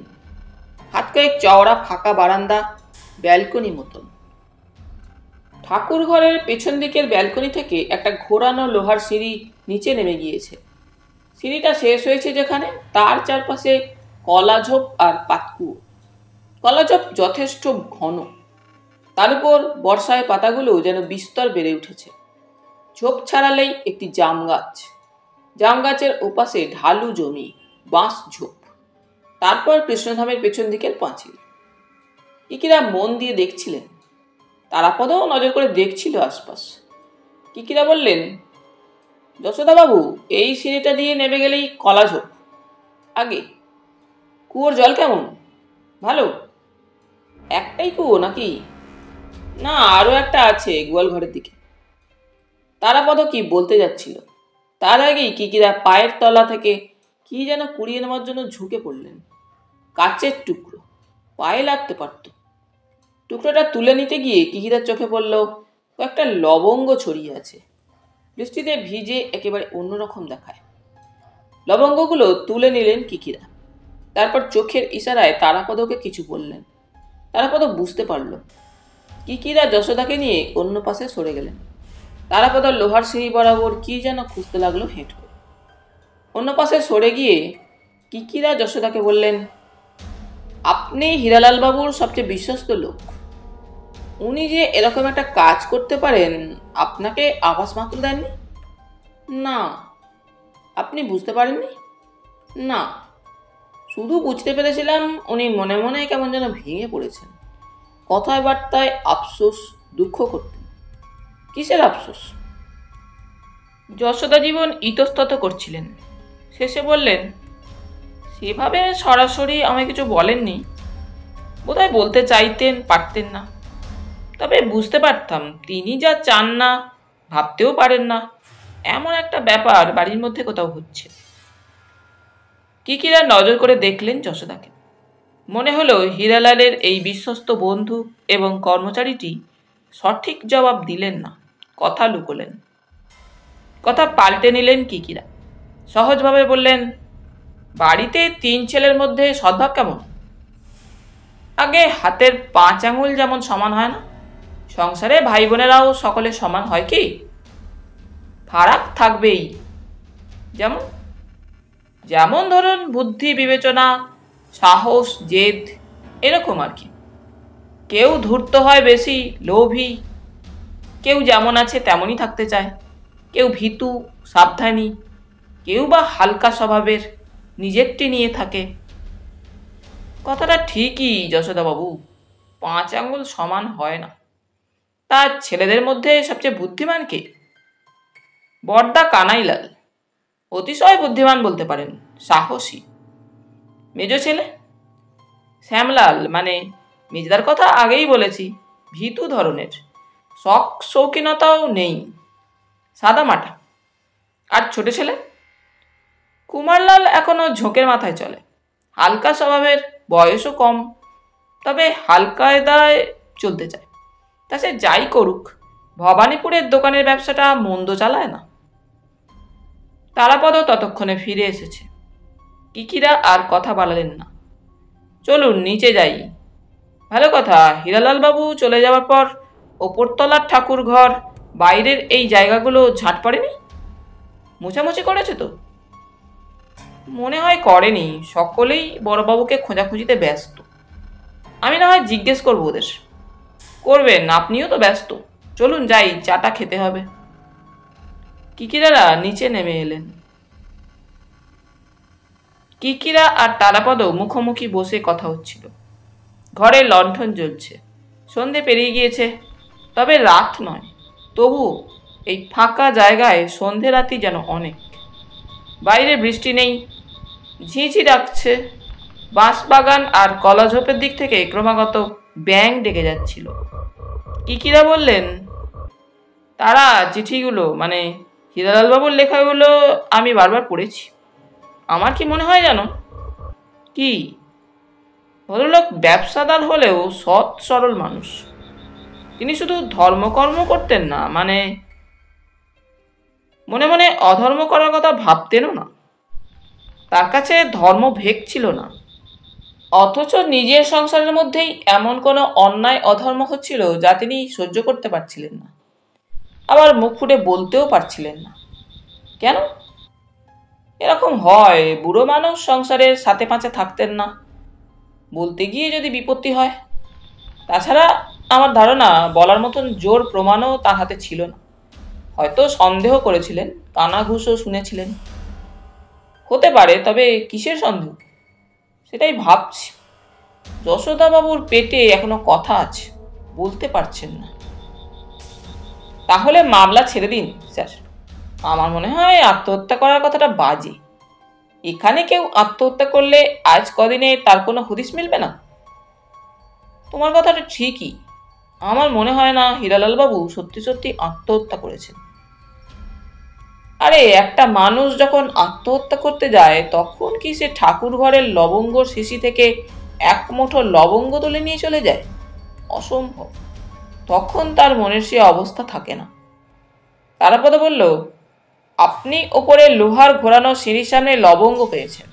হাত কয়েক চওড়া ফাঁকা বারান্দা, ব্যালকনি মতন। ঠাকুর ঘরের পেছন দিকের ব্যালকনি থেকে একটা ঘোরানো লোহার সিঁড়ি নিচে নেমে গিয়েছে। সিঁড়িটা শেষ হয়েছে যেখানে, তার চারপাশে কলাঝোপ আর পাতকুয়ো। কলাঝোপ যথেষ্ট ঘন। তার উপর বর্ষায় পাতাগুলো যেন বিস্তর বেড়ে উঠেছে। ঝোপ ছাড়ালেই একটি জাম গাছ। জাম গাছের ওপাশে ঢালু জমি, বাঁশ ঝোপ। তারপর কৃষ্ণধামের পেছন দিকের পাঁচিল। কিকিরা মন দিয়ে দেখছিলেন। তারাপদও নজর করে দেখছিল আশপাশ। কিকিরা বললেন, যশোদাবাবু, এই সিঁড়িটা দিয়ে নেমে গেলেই কলাঝোপ। আগে কুয়োর জল কেমন? ভালো? একটাই কুয়ো নাকি? না, আরও একটা আছে গোয়াল ঘরের দিকে। তারাপদ কি বলতে যাচ্ছিল, তার আগেই কিকিরা পায়ের তলা থেকে কি যেন কুড়িয়ে নেওয়ার জন্য ঝুঁকে পড়লেন। কাচের টুকরো, পায়ে লাগতে পারত। টুকরোটা তুলে নিতে গিয়ে কিকিরার চোখে পড়ল কয়েকটা লবঙ্গ ছড়িয়ে আছে। বৃষ্টিতে ভিজে একেবারে অন্যরকম দেখায়। লবঙ্গগুলো তুলে নিলেন কিকিরা। তারপর চোখের ইশারায় তারাপদকে কিছু বললেন। তারাপদ বুঝতে পারল। কিকিরা যশোদাকে নিয়ে অন্য পাশে সরে গেলেন। তারাপদ লোহার সিঁড়ি বরাবর কি যেন খুঁজতে লাগলো হেঁটে। অন্য পাশে সরে গিয়ে কিকিরা যশোদাকে বললেন, আপনি হীরালাল বাবুর সবচেয়ে বিশ্বস্ত লোক। উনি যে এরকম একটা কাজ করতে পারেন আপনাকে আভাস মাত্র দেননি? না। আপনি বুঝতে পারেননি? না, শুধু বুঝতে পেরেছিলাম উনি মনে মনে কেমন যেন ভেঙে পড়েছেন। কথায় বার্তায় আফসোস, দুঃখ করতেন। কিসের আফসোস? যশোদা জীবন ইতস্তত করছিলেন। শেষে বললেন, সেভাবে সরাসরি আমায় কিছু বলেননি। বোধহয় বলতে চাইতেন, পারতেন না। তবে বুঝতে পারতাম তিনি যা চান না, ভাবতেও পারেন না, এমন একটা ব্যাপার বাড়ির মধ্যে কোথাও হচ্ছে। কিকিরা নজর করে দেখলেন যশোদাকে। মনে হলো হীরালালের এই বিশ্বস্ত বন্ধু এবং কর্মচারীটি সঠিক জবাব দিলেন না, কথা লুকোলেন। কথা পাল্টে নিলেন কিকিরা। সহজভাবে বললেন, বাড়িতে 3 ছেলের মধ্যে সদ্ভাব কেমন? আগে হাতের 5 আঙুল যেমন সমান হয় না, সংসারে ভাই বোনেরাও সকলে সমান হয় কি? ফারাক থাকবেই। যেমন যেমন ধরুন বুদ্ধি, বিবেচনা, সাহস, জেদ, এরকম আর কি। কেউ ধূর্ত হয় বেশি, লোভী। কেউ যেমন আছে তেমনই থাকতে চায়। কেউ ভীতু, সাবধানী। কেউ বা হালকা স্বভাবের, নিজেরটি নিয়ে থাকে। কথাটা ঠিকই যশোদাবাবু, 5 আঙুল সমান হয় না। তার ছেলেদের মধ্যে সবচেয়ে বুদ্ধিমান কে? বড়দা কানাইলাল, অতিশয় বুদ্ধিমান বলতে পারেন, সাহসী। মেজ ছেলে শ্যামলাল, মানে মেজদার কথা আগেই বলেছি, ভীতু ধরনের, শখ শৌখিনতাও নেই, সাদামাটা। আর ছোট ছেলে কুমারলাল এখনো ঝোঁকের মাথায় চলে, হালকা স্বভাবের, বয়সও কম, তবে হালকায়দায় চলতে চায়। তা সে যাই করুক, ভবানীপুরের দোকানের ব্যবসাটা মন্দ চালায় না। তারাপদও ততক্ষণে ফিরে এসেছে। কিকিরা আর কথা বাড়ালেন না। চলুন নিচে যাই। ভালো কথা, হীরালাল বাবু চলে যাওয়ার পর ওপরতলার ঠাকুর ঘর, বাইরের এই জায়গাগুলো ঝাঁট পড়েনি? মোছামুছি করেছে তো? মনে হয় করেনি, সকলেই বড়বাবুকে খোঁজাখুঁজিতে ব্যস্ত। আমি না হয় জিজ্ঞেস করবো ওদের। করবেন, আপনিও তো ব্যস্ত। চলুন যাই, চাটা খেতে হবে। কিকিরারা নিচে নেমে এলেন। কিকিরা আর তারাপদ মুখোমুখি বসে কথা হচ্ছিল। ঘরে লণ্ঠন জ্বলছে, সন্ধে পেরিয়ে গিয়েছে, তবে রাত নয়। তবু এই ফাঁকা জায়গায় সন্ধে রাতি যেন অনেক। বাইরে বৃষ্টি নেই, ঝিঝি ডাকছে। বাঁশবাগান আর কলাঝোপের দিক থেকে ক্রমাগত ব্যাঙ ডেকে যাচ্ছিল। কিকিরা বললেন, তারা চিঠিগুলো, মানে হীরালালবাবুর লেখাগুলো আমি বারবার পড়েছি। আমার কি মনে হয় জানো? কি? ভদ্রলোক ব্যবসাদার হলেও সৎ সরল মানুষ। তিনি শুধু ধর্মকর্ম করতেন না, মানে মনে মনে অধর্ম করার কথা ভাবতেনও না। তার কাছে ধর্মভেদ ছিল না। অথচ নিজের সংসারের মধ্যেই এমন কোনো অন্যায় অধর্ম হচ্ছিল যা তিনি সহ্য করতে পারছিলেন না, আবার মুখ ফুটে বলতেও পারছিলেন না। কেন? এরকম হয়, বুড়ো মানুষ সংসারের সাথে পাঁচে থাকতেন না, বলতে গিয়ে যদি বিপত্তি হয়। তাছাড়া আমার ধারণা বলার মতন জোর প্রমাণও তার হাতে ছিল না। হয়তো সন্দেহ করেছিলেন, কানাঘুষও শুনেছিলেন। হতে পারে, তবে কিসের সন্দেহ সেটাই ভাবছি। যশোদাবাবুর পেটে এখনো কথা আছে, বলতে পারছেন না। তাহলে মামলা ছেড়ে দিন স্যার। আমার মনে হয় আত্মহত্যা করার কথাটা বাজে। এখানে কেউ আত্মহত্যা করলে আজ কদিনে তার কোনো হদিস মিলবে না। তোমার কথাটা ঠিকই। আমার মনে হয় না হীরালাল বাবু সত্যি সত্যি আত্মহত্যা করেছেন। আরে একটা মানুষ যখন আত্মহত্যা করতে যায়, তখন কি সে ঠাকুর ঘরের লবঙ্গ শিশি থেকে এক মুঠো লবঙ্গ তুলে নিয়ে চলে যায়? অসম্ভব। তখন তার মনের সে অবস্থা থাকে না। তারাপদ বলল, আপনি ওপরে লোহার ঘোরানো সিঁড়ির সামনে লবঙ্গ পেয়েছেন।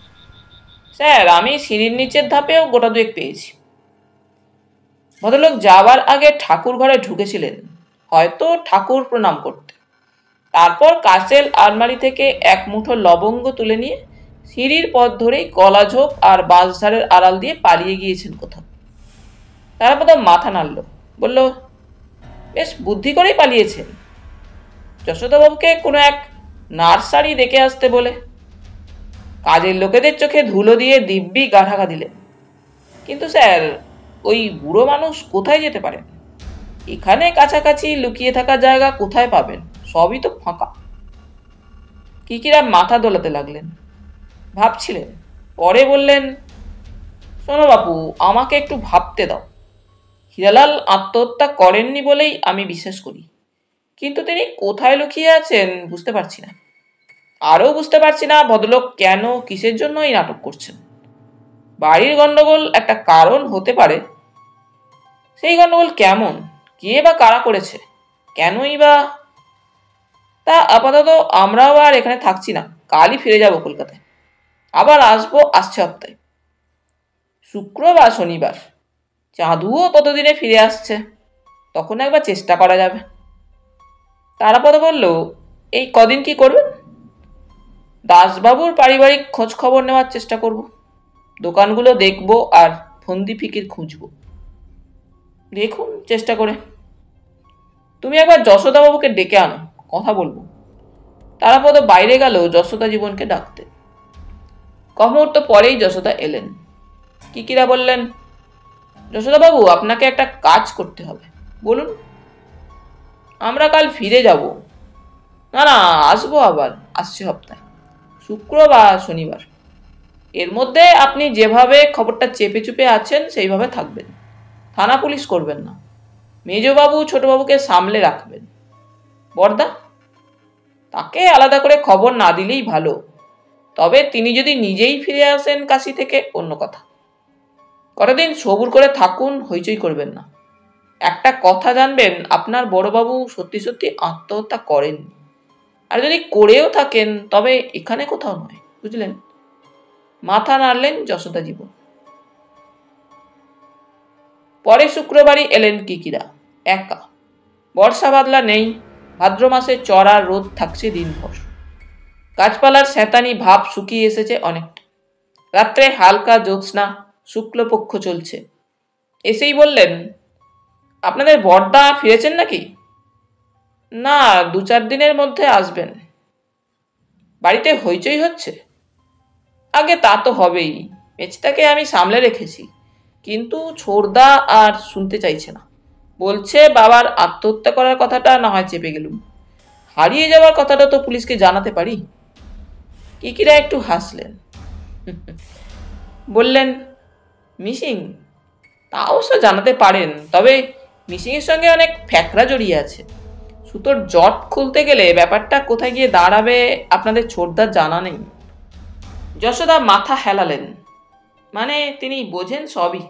স্যার, আমি সিঁড়ির নিচের ধাপেও গোটা দুয়েক পেয়েছি। ভদ্রলোক যাওয়ার আগে ঠাকুর ঘরে ঢুকেছিলেন, হয়তো ঠাকুর প্রণাম করতে। তারপর কাচের আলমারি থেকে এক মুঠো লবঙ্গ তুলে নিয়ে সিঁড়ির পথ ধরেই কলাঝোপ আর বাঁশঝাড়ের আড়াল দিয়ে পালিয়ে গিয়েছেন কোথাও। তারাপদ মাথা নাড়ল, বলল, বেশ বুদ্ধি করেই পালিয়েছেন। যশোদাবাবুকে কোনো এক নার্সারি দেখে আসতে বলে কাজের লোকেদের চোখে ধুলো দিয়ে দিব্যি গা ঢাকা দিলেন। কিন্তু স্যার, ওই বুড়ো মানুষ কোথায় যেতে পারেন? এখানে কাছাকাছি লুকিয়ে থাকা জায়গা কোথায় পাবেন? সবই তো ফাঁকা। কিকিরা মাথা দোলাতে লাগলেন, ভাবছিলেন। পরে বললেন, শোনো বাপু, আমাকে একটু ভাবতে দাও। হীরালাল আত্মহত্যা করেননি বলেই আমি বিশ্বাস করি, কিন্তু তিনি কোথায় লুকিয়ে আছেন বুঝতে পারছি না। আরও বুঝতে পারছি না ভদ্রলোক কেন কিসের জন্য এই নাটক করছেন। বাড়ির গন্ডগোল একটা কারণ হতে পারে, সেই গন্ডগোল কেমন, কে বা কারা করেছে, কেনই বা। তা আপাতত আমরাও আর এখানে থাকছি না, কালই ফিরে যাব কলকাতায়। আবার আসবো আসছে সপ্তাহে, শুক্র বা শনিবার। চাঁদুও ততদিনে ফিরে আসছে, তখন একবার চেষ্টা করা যাবে। তারাপদ বলল, এই কদিন কি করবেন? দাসবাবুর পারিবারিক খোঁজ খবর নেওয়ার চেষ্টা করব, দোকানগুলো দেখব আর ফন্দি ফিকির খুঁজব। দেখুন চেষ্টা করে। তুমি একবার যশোদাবাবুকে ডেকে আনো, কথা বলবো। তারাপদ বাইরে গেল যশোদা জীবনকে ডাকতে। কমুহূর্ত পরেই যশোদা এলেন। কিকিরা বললেন, যশোদাবাবু, আপনাকে একটা কাজ করতে হবে। বলুন। আমরা কাল ফিরে যাব। না না, আসবো আবার আসছে সপ্তাহে, শুক্র বা শনিবার। এর মধ্যে আপনি যেভাবে খবরটা চেপে চুপে আছেন সেইভাবে থাকবেন, থানা পুলিশ করবেন না। মেজবাবু ছোটবাবুকে সামলে রাখবেন। বড়দা, তাকে আলাদা করে খবর না দিলেই ভালো, তবে তিনি যদি নিজেই ফিরে আসেন কাশি থেকে অন্য কথা। কতদিন সবুর করে থাকুন, হইচই করবেন না। একটা কথা জানবেন, আপনার বড়বাবু সত্যি সত্যি আত্মহত্যা করেননি, আর যদি করেও থাকেন তবে এখানে কোথাও নয়, বুঝলেন? মাথা নাড়লেন যশোদা জীবন। পরে শুক্রবারই এলেন কিকিরা, একা। বর্ষা বাদলা নেই, ভাদ্র মাসে চড়া রোদ থাকছে দিনভর। গাছপালার শ্যাতানি ভাব শুকিয়ে এসেছে অনেকটা। রাত্রে হালকা জ্যোৎস্না, শুক্লপক্ষ চলছে। এসেই বললেন, আপনাদের বড়দা ফিরেছেন নাকি? না, 2-4 দিনের মধ্যে আসবেন। বাড়িতে হইচই হচ্ছে? আগে তা তো হবেই, মেচটাকে আমি সামলে রেখেছি, কিন্তু ছোড়দা আর শুনতে চাইছে না। বলছে বাবার আত্মহত্যা করার কথাটা না হয় চেপে গেলুম, হারিয়ে যাওয়ার কথাটা তো পুলিশকে জানাতে পারি। কিকিরা একটু হাসলেন, বললেন, মিসিং? তা অবশ্য জানাতে পারেন, তবে মিসিংয়ের সঙ্গে অনেক ফ্যাকরা জড়িয়ে আছে। সুতোর জট খুলতে গেলে ব্যাপারটা কোথায় গিয়ে দাঁড়াবে আপনাদের ছোটদার জানা নেই। যশোদা মাথা হেলালেন, মানে তিনি বোঝেন সবই।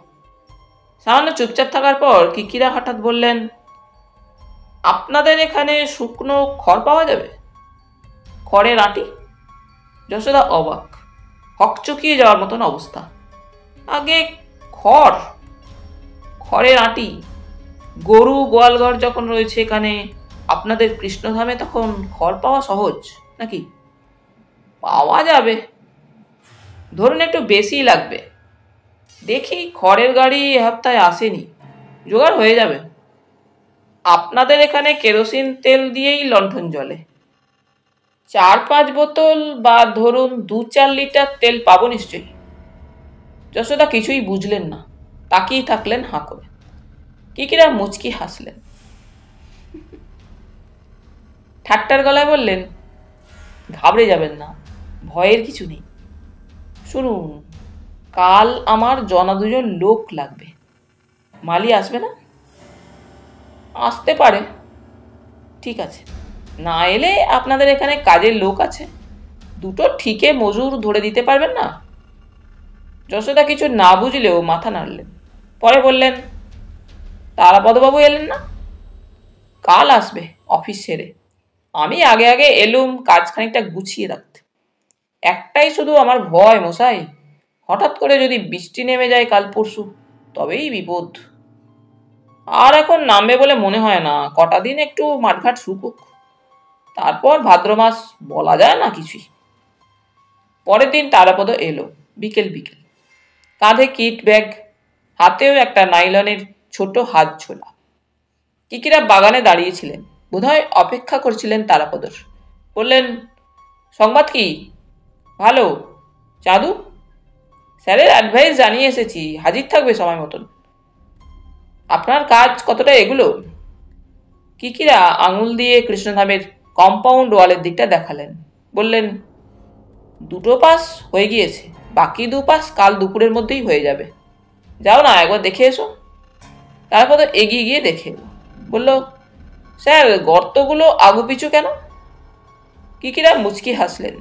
সামান্য চুপচাপ থাকার পর কিকিরা হঠাৎ বললেন, আপনাদের এখানে শুকনো খড় পাওয়া যাবে? খড়ের আঁটি? যশোদা অবাক, হকচকিয়ে যাওয়ার মতন অবস্থা। আগে খড়? খড়ের আঁটি? গরু গোয়ালঘর যখন রয়েছে এখানে, আপনাদের কৃষ্ণধামে, তখন খড় পাওয়া সহজ নাকি? পাওয়া যাবে, ধরুন একটু বেশি লাগবে। দেখি খড়ের গাড়ি এ হপ্তাহে আসেনি, জোগাড় হয়ে যাবে। আপনাদের এখানে কেরোসিন তেল দিয়েই লণ্ঠন জ্বলে। 4-5 বোতল বা ধরুন 2-4 লিটার তেল পাবো নিশ্চয়ই। যশোদা কিছুই বুঝলেন না, তাকিয়ে থাকলেন হাঁ করে। কিকিরা মুচকি হাসলেন, ঠাট্টার গলায় বললেন, ঘাবড়ে যাবেন না, ভয়ের কিছু নেই। শুনুন, কাল আমার 2 লোক লাগবে। মালি আসবে না? আসতে পারে। ঠিক আছে, না এলে আপনাদের এখানে কাজের লোক আছে, 2 ঠিকে মজুর ধরে দিতে পারবেন না? যশোদা কিছু না বুঝলেও মাথা নাড়লেন। পরে বললেন, তারাপদবাবু এলেন না? কাল আসবে অফিস সেরে। আমি আগে আগে এলুম কাজ খানিকটা গুছিয়ে রাখতে। একটাই শুধু আমার ভয় মশাই, হঠাৎ করে যদি বৃষ্টি নেমে যায় কাল পরশু, তবেই বিপদ। আর এখন নামবে বলে মনে হয় না, কটা দিন একটু মাঠঘাট শুকুক, তারপর ভাদ্র মাস বলা যায় না কিছুই। পরের দিন তারাপদ এলো বিকেল বিকেল, কাঁধে কিট ব্যাগ, হাতেও একটা নাইলনের ছোট হাত ছোলা। কিকিরা বাগানে দাঁড়িয়েছিলেন, বোধহয় অপেক্ষা করছিলেন তারাপদর। বললেন, সংবাদ কি? ভালো। চাঁদু? স্যারের অ্যাডভাইস জানিয়ে এসেছি, হাজির থাকবে সময় মতন। আপনার কাজ কতটা এগুলো? কিকিরা আঙুল দিয়ে কৃষ্ণধামের কম্পাউন্ড ওয়ালের দিকটা দেখালেন। বললেন, 2 পাস হয়ে গিয়েছে, বাকি 2 পাস কাল দুপুরের মধ্যেই হয়ে যাবে। যাও না একবার দেখে এসো। তারপর তো এগিয়ে গিয়ে দেখে বলল, স্যার গর্তগুলো আগুপিছু কেন? কিকিরা মুচকি হাসলেন।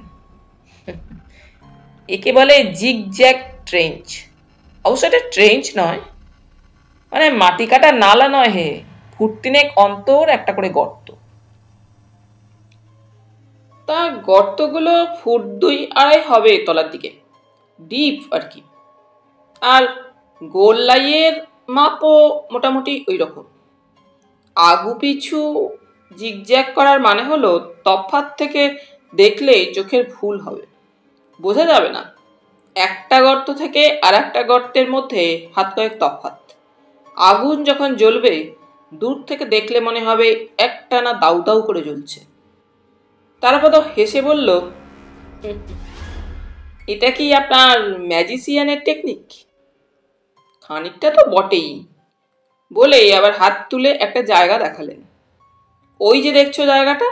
একে বলে জিগজ্যাগ ট্রেঞ্চ। অবশ্য এটা ট্রেঞ্চ নয়, মানে মাটি কাটা নালা নয় হে, ফুট 3 অন্তর একটা করে গর্ত। তা গর্তগুলো ফুট 2-2.5 হবে তলার দিকে, ডিপ আর কি। আর গোল লাইয়ের মাপও মোটামুটি ওই রকম। আগু পিছু জিগজ্যাগ করার মানে হলো তফাৎ থেকে দেখলে চোখের ভুল হবে, বোঝা যাবে না। একটা গর্ত থেকে আর একটা গর্তের মধ্যে হাত কয়েক তফাৎ। আগুন যখন জ্বলবে দূর থেকে দেখলে মনে হবে একটানা দাউ দাউ করে জ্বলছে। তারাপদ হেসে বলল, এটা কি আপনার ম্যাজিসিয়ানের টেকনিক? খানিকটা তো বটেই, বলে আবার হাত তুলে একটা জায়গা দেখালেন। ওই যে দেখছো জায়গাটা,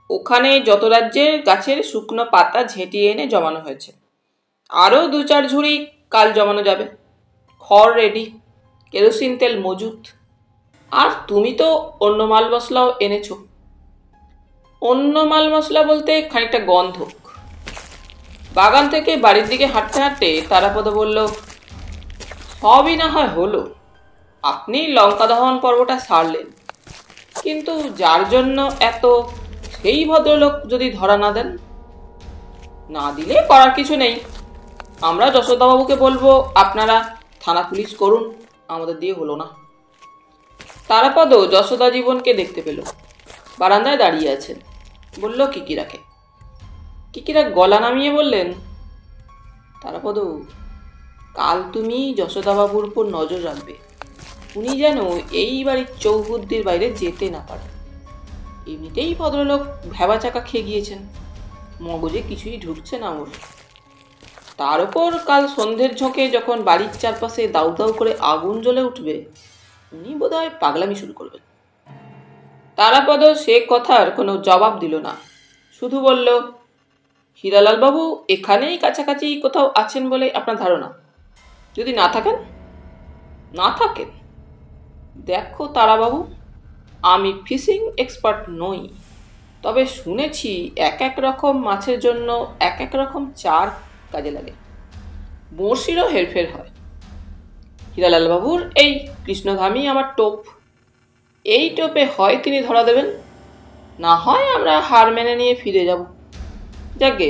ওখানে যত রাজ্যের গাছের শুকনো পাতা ঝেঁটিয়ে এনে জমানো হয়েছে। আরও 2-4 ঝুড়ি কাল জমানো যাবে। খড় রেডি, কেরোসিন তেল মজুত। আর তুমি তো অন্য মাল মশলাও এনেছো। অন্য মাল মশলা বলতে খানিকটা গন্ধক। বাগান থেকে বাড়ির দিকে হাঁটতে হাঁটতে তারাপদ বলল, সবই না হয় হলো, আপনি লঙ্কা দহন পর্বটা সারলেন, কিন্তু যার জন্য এত, সেই ভদ্রলোক যদি ধরা না দেন? না দিলে করার কিছু নেই, আমরা যশোদাবাবুকে বলবো আপনারা থানা পুলিশ করুন, আমাদের দিয়ে হলো না। তারাপদ যশোদা জীবনকে দেখতে পেল, বারান্দায় দাঁড়িয়ে আছেন। বলল কিকিরাকে। কিকিরা গলা নামিয়ে বললেন, তারাপদ, কাল তুমি যশোদাবাবুর উপর নজর রাখবে, উনি যেন এই বাড়ির চৌহদ্দির বাইরে যেতে না পারে। এমনিতেই ভদ্রলোক ভেবা চাকা খেয়ে গিয়েছেন, মগজে কিছুই ঢুকছে না ওর। তার উপর কাল সন্ধ্যের ঝোঁকে যখন বাড়ির চারপাশে দাউ দাউ করে আগুন জ্বলে উঠবে, উনি বোধহয় পাগলামি শুরু করবেন। তারাপদ সে কথার কোনো জবাব দিল না, শুধু বলল, হীরালাল বাবু এখানেই কাছাকাছি কোথাও আছেন বলে আপনার ধারণা? যদি না থাকেন? না থাকেন? দেখো তারাবাবু, আমি ফিশিং এক্সপার্ট নই, তবে শুনেছি এক এক রকম মাছের জন্য এক এক রকম চার কাজে লাগে, বড়শিরও হেরফের হয়। হীরালাল বাবুর এই কৃষ্ণধামই আমার টোপ। এই টোপে হয় তিনি ধরা দেবেন, না হয় আমরা হার মেনে নিয়ে ফিরে যাব। যাকে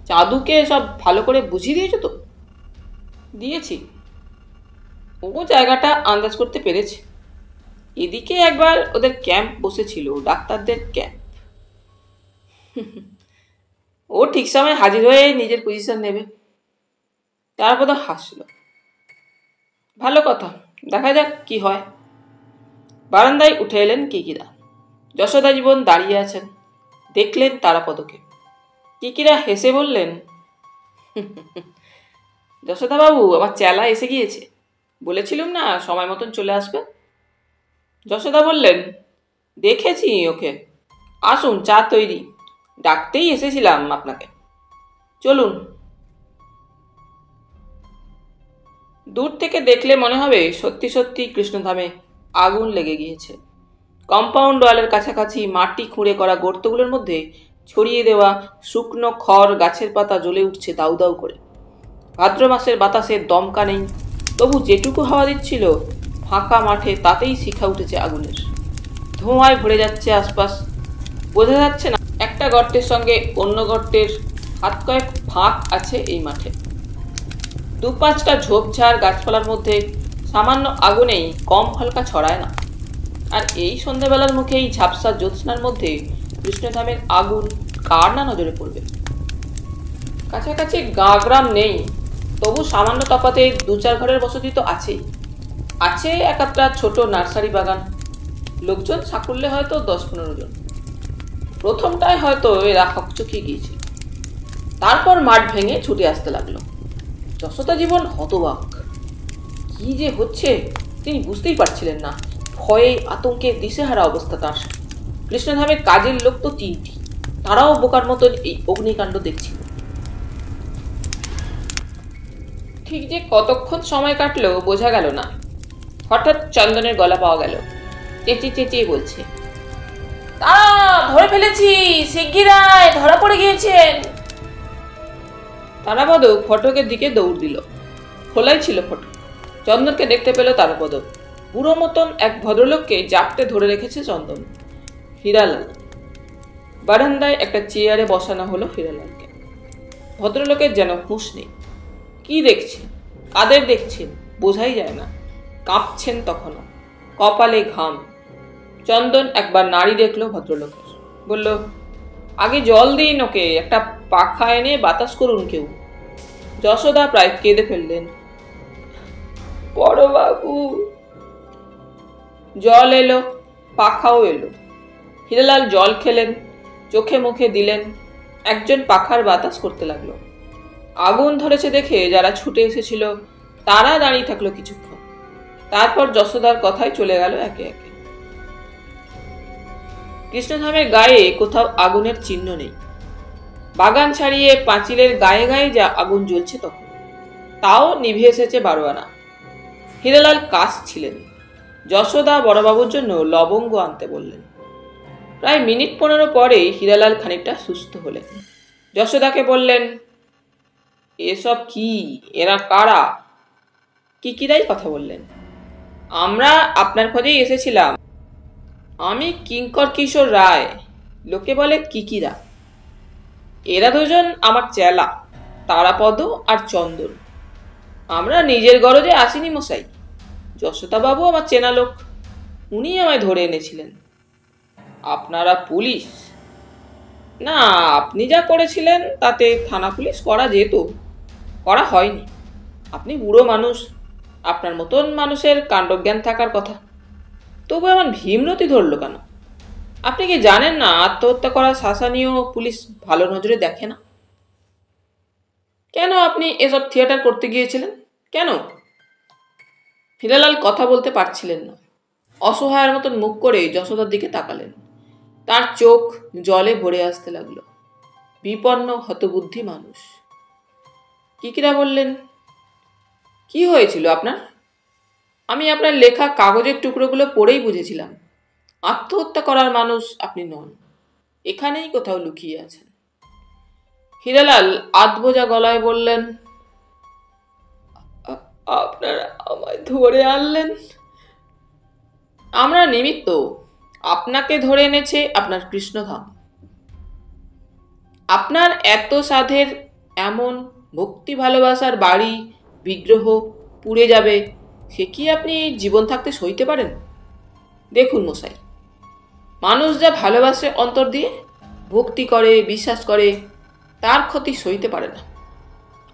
চাঁদুকে সব ভালো করে বুঝিয়ে দিয়েছ তো? দিয়েছি, ও জায়গাটা আন্দাজ করতে পেরেছে। এদিকে একবার ওদের ক্যাম্প বসেছিল, ডাক্তারদের ক্যাম্প। ও ঠিক সময় হাজির হয়ে নিজের পজিশন নেবে। তারপর তো হাসল। ভালো কথা, দেখা যাক কি হয়। বারান্দায় উঠে এলেন কিকিরা। যশোদা জীবন দাঁড়িয়ে আছেন, দেখলেন তারাপদকে। কিকিরা হেসে বললেন, যশোদা বাবু, আমার চেলা এসে গিয়েছে, বলেছিলাম না সময় মতন চলে আসবে। যশোদা বললেন, দেখেছি ওকে, আসুন, চা তৈরি, ডাকতেই এসেছিলাম আপনাকে, চলুন। দূর থেকে দেখলে মনে হবে সত্যি সত্যি কৃষ্ণধামে আগুন লেগে গিয়েছে। কম্পাউন্ড ওয়ালের কাছাকাছি মাটি খুঁড়ে করা গর্তগুলোর মধ্যে ছড়িয়ে দেওয়া শুকনো খড়, গাছের পাতা জ্বলে উঠছে দাউ দাউ করে। ভাদ্র মাসের বাতাসে দমকা নেই, তবু যেটুকু হাওয়া দিচ্ছিল ফাঁকা মাঠে তাতেই শিখা উঠেছে আগুনের। ধোঁয়ায় ভরে যাচ্ছে আশপাশ, বোঝা যাচ্ছে না একটা গর্তের সঙ্গে অন্য গর্তের হাত কয়েক ফাঁক আছে এই মাঠে। 2-5টা ঝোপঝাড় গাছপালার মধ্যে সামান্য আগুনেই কম হালকা ছড়ায় না। আর এই সন্ধ্যাবেলার মুখে এই ঝাপসা জ্যোৎস্নার মধ্যে কৃষ্ণধামের আগুন কার না নজরে পড়বে? কাছাকাছি গাঁ গ্রাম নেই, তবু সামান্য তফাতে 2-4 ঘরের বসতি তো আছেই। আছে এক একটা ছোট নার্সারি বাগান, লোকজন সাকুল্যে হয়তো 10-15 জন। প্রথমটায় হয়তো এরা হকচকিয়ে গিয়েছিল, তারপর মাঠ ভেঙে ছুটে আসতে লাগলো। যশোদা জীবন হতবাক, কি যে হচ্ছে তিনি বুঝতেই পারছিলেন না। ভয়ে আতঙ্কে দিশেহারা অবস্থা তার। কৃষ্ণধামের কাজের লোক তো 3টি, তারাও বোকার মতন এই অগ্নিকাণ্ড দেখছিল। ঠিক যে কতক্ষণ সময় কাটলো বোঝা গেল না। হঠাৎ চন্দনের গলা পাওয়া গেল, চেঁচিয়ে চেঁচিয়ে বলছে, তারা ধরে ফেলেছি, শিগগির আয়, ধরা পড়ে গিয়েছেন। তারাপদ ফটকের দিকে দৌড় দিল। খোলাই ছিল ফটক। চন্দনকে দেখতে পেল তারাপদ। বুড়ো মতন এক ভদ্রলোককে জাপটে ধরে রেখেছে চন্দন। হীরালাল। বারান্দায় একটা চেয়ারে বসানো হলো হীরালালকে। ভদ্রলোকের যেন হুঁশ নেই। কি দেখছেন, কাদের দেখছেন বোঝাই যায় না। কাঁপছেন তখনও, কপালে ঘাম। চন্দন একবার নাড়ি দেখলো ভদ্রলোকের। বলল, আগে জল দিন ওকে, একটা পাখা এনে বাতাস করুন কেউ। যশোদা প্রায় কেঁদে ফেললেন। বড়বাবু। জল এলো, পাখাও এলো। হীরালাল জল খেলেন, চোখে মুখে দিলেন। একজন পাখার বাতাস করতে লাগলো। আগুন ধরেছে দেখে যারা ছুটে এসেছিল তারা দাঁড়িয়ে থাকলো কিছুক্ষণ। তারপর যশোদার কথায় চলে গেল একে একে। কৃষ্ণধামের গায়ে কোথাও আগুনের চিহ্ন নেই। বাগান ছাড়িয়ে পাঁচিলের গায়ে গায়ে যা আগুন জ্বলছে তখন, তাও নিভে এসেছে 12 আনা। হীরালাল কাশছিলেন। যশোদা বড়বাবুর জন্য লবঙ্গ আনতে বললেন। প্রায় মিনিট 15 পরেই হীরালাল খানিকটা সুস্থ হলেন। যশোদাকে বললেন, এসব কি, এরা কারা? কিকিরাই কথা বললেন। আমরা আপনার খোঁজেই এসেছিলাম। আমি কিঙ্কর কিশোর রায়, লোকে বলে কিকিরা। এরা দুজন আমার চেলা, তারাপদ আর চন্দন। আমরা নিজের গরজে আসিনি মশাই। যশোদাবাবু আমার চেনা লোক, উনি আমায় ধরে এনেছিলেন। আপনারা পুলিশ? না, আপনি যা করেছিলেন তাতে থানা পুলিশ করা যেত, করা হয়নি। আপনি বুড়ো মানুষ, আপনার মতন মানুষের কাণ্ডজ্ঞান থাকার কথা। তবু এমন ভীমরতি ধরল কেন? আপনি কি জানেন না আত্মহত্যা করা শাসানীয় পুলিশ ভালো নজরে দেখে না? কেন আপনি এসব থিয়েটার করতে গিয়েছিলেন? কেন? হীরালাল কথা বলতে পারছিলেন না। অসহায়ের মতন মুখ করে যশোদার দিকে তাকালেন। তার চোখ জলে ভরে আসতে লাগলো। বিপন্ন হতবুদ্ধি মানুষ। কিকিরা বললেন, কি হয়েছিল আপনার? আমি আপনার লেখা কাগজের টুকরোগুলো পড়েই বুঝেছিলাম আত্মহত্যা করার মানুষ আপনি নন, এখানেই কোথাও লুকিয়ে আছেন। হীরালাল আধবোজা গলায় বললেন, আপনারা আমায় ধরে আনলেন। আমরা নিমিত্ত, আপনাকে ধরে এনেছে আপনার কৃষ্ণধাম। আপনার এত সাধের এমন ভক্তি ভালোবাসার বাড়ি বিগ্রহ পুড়ে যাবে, সে কি আপনি জীবন থাকতে সইতে পারেন? দেখুন মশাই, মানুষ যা ভালোবাসে অন্তর দিয়ে, ভক্তি করে, বিশ্বাস করে, তার ক্ষতি সইতে পারে না।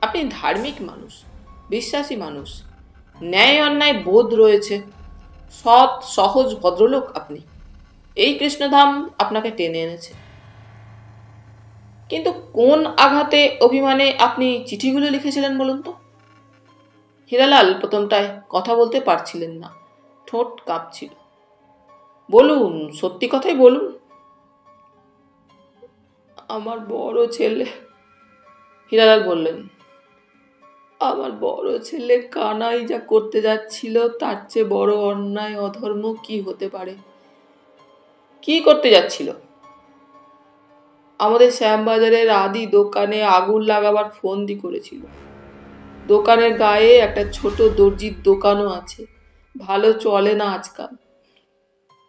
আপনি ধার্মিক মানুষ, বিশ্বাসী মানুষ, ন্যায় অন্যায় বোধ রয়েছে, সৎ সহজ ভদ্রলোক আপনি। এই কৃষ্ণধাম আপনাকে টেনে এনেছে। কিন্তু কোন আঘাতে, অভিমানে আপনি চিঠিগুলো লিখেছিলেন বলুন তো? হীরালাল প্রথমটায় কথা বলতে পারছিলেন না, ঠোঁট কাঁপছিল। বলুন, সত্যি কথাই বলুন। আমার বড় ছেলে, হীরালাল বললেন, আমার বড় ছেলে কানাই যা করতে যাচ্ছিল তার চেয়ে বড় অন্যায় অধর্ম কি হতে পারে? কি করতে যাচ্ছিল? আমাদের শ্যামবাজারের আদি দোকানে আগুন লাগাবার ফন্দি করেছিল। দোকানের গায়ে একটা ছোট দর্জির দোকানও আছে, ভালো চলে না আজকাল।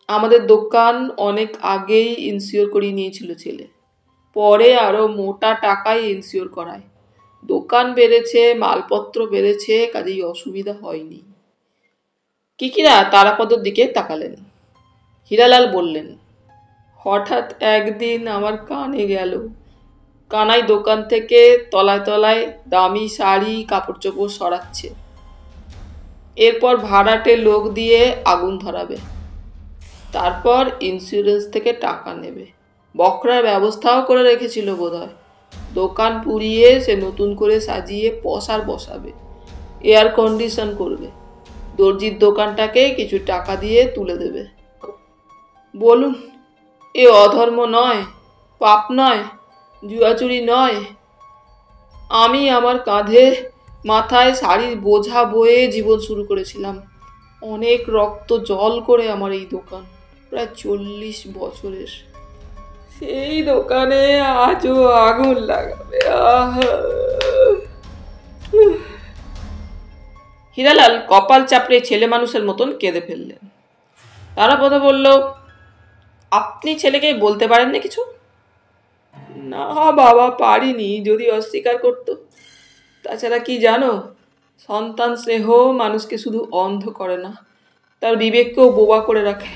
আমাদের দোকান অনেক আগেই ইনসিওর করিয়ে নিয়েছিল ছেলে, পরে আরো মোটা টাকায় ইনসিওর করায়। দোকান বেড়েছে, মালপত্র বেড়েছে, কাজেই অসুবিধা হয়নি। কিকিরা তারাপদর দিকে তাকালেন। হীরালাল বললেন, হঠাৎ একদিন আমার কানে গেল কানাই দোকান থেকে তলায় তলায় দামি শাড়ি কাপড় চোপড় সরাচ্ছে, এরপর ভাড়াটে লোক দিয়ে আগুন ধরাবে, তারপর ইন্স্যুরেন্স থেকে টাকা নেবে। বখরার ব্যবস্থাও করে রেখেছিল বোধহয়। দোকান পুড়িয়ে সে নতুন করে সাজিয়ে পসার বসাবে, এয়ার কন্ডিশন করবে, দর্জির দোকানটাকে কিছু টাকা দিয়ে তুলে দেবে। বলুন, এ অধর্ম নয়, পাপ নয়, জুয়াচুরি নয়? আমি আমার কাঁধে মাথায় শাড়ির বোঝা বয়ে জীবন শুরু করেছিলাম। অনেক রক্ত জল করে আমার এই দোকান, প্রায় 40 বছরের। সেই দোকানে আজও আগুন লাগাবে। হীরালাল কপাল চাপড়ে ছেলে মানুষের মতন কেঁদে ফেললেন। তারাপদ বলল, আপনি ছেলেকে বলতে পারেন না কিছু? না বাবা, পারিনি, যদি অস্বীকার করত। তাছাড়া কি জানো, সন্তান স্নেহ মানুষকে শুধু অন্ধ করে না, তার বিবেককেও বোবা করে রাখে।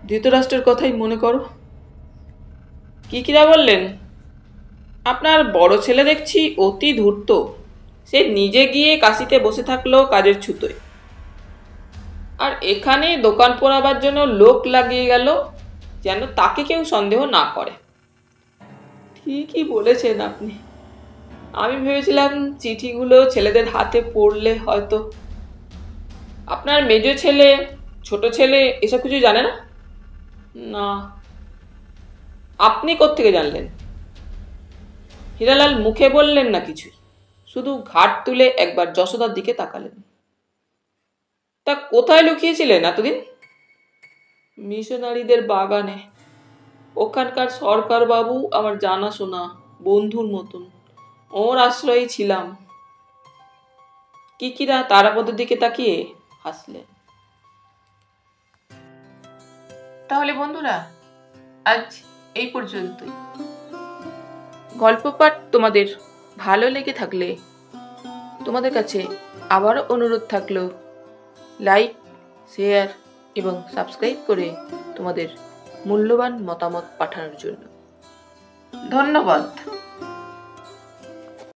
ধৃতরাষ্ট্রের কথাই মনে করো। কিকিরা বললেন, আপনার বড় ছেলে দেখছি অতি ধূর্ত। সে নিজে গিয়ে কাশিতে বসে থাকলো কাজের ছুতোয়, আর এখানে দোকান পোড়াবার জন্য লোক লাগিয়ে গেল যেন তাকে কেউ সন্দেহ না করে। ঠিকই বলেছেন আপনি। আমি ভেবেছিলাম চিঠিগুলো ছেলেদের হাতে পড়লে হয়তো। আপনার মেজ ছেলে, ছোট ছেলে এসব কিছু জানে না? না। আপনি কোত্থেকে জানলেন? হীরালাল মুখে বললেন না কিছুই, শুধু ঘাট তুলে একবার যশোদার দিকে তাকালেন। তা কোথায় লুকিয়েছিলেন এতদিন? মিশনারিদের বাগানে। ওখানকার সরকার বাবু আমার জানাশোনা, বন্ধুর মতন, ওর আশ্রয়েই ছিলাম। কিকিরা তারাপদের দিকে তাকিয়ে হাসলেন। তাহলে বন্ধুরা, আজ এই পর্যন্তই। গল্প পাঠ তোমাদের ভালো লেগে থাকলে তোমাদের কাছে আবারও অনুরোধ থাকলো, লাইক, শেয়ার এবং সাবস্ক্রাইব করে তোমাদের মূল্যবান মতামত পাঠানোর জন্য। ধন্যবাদ।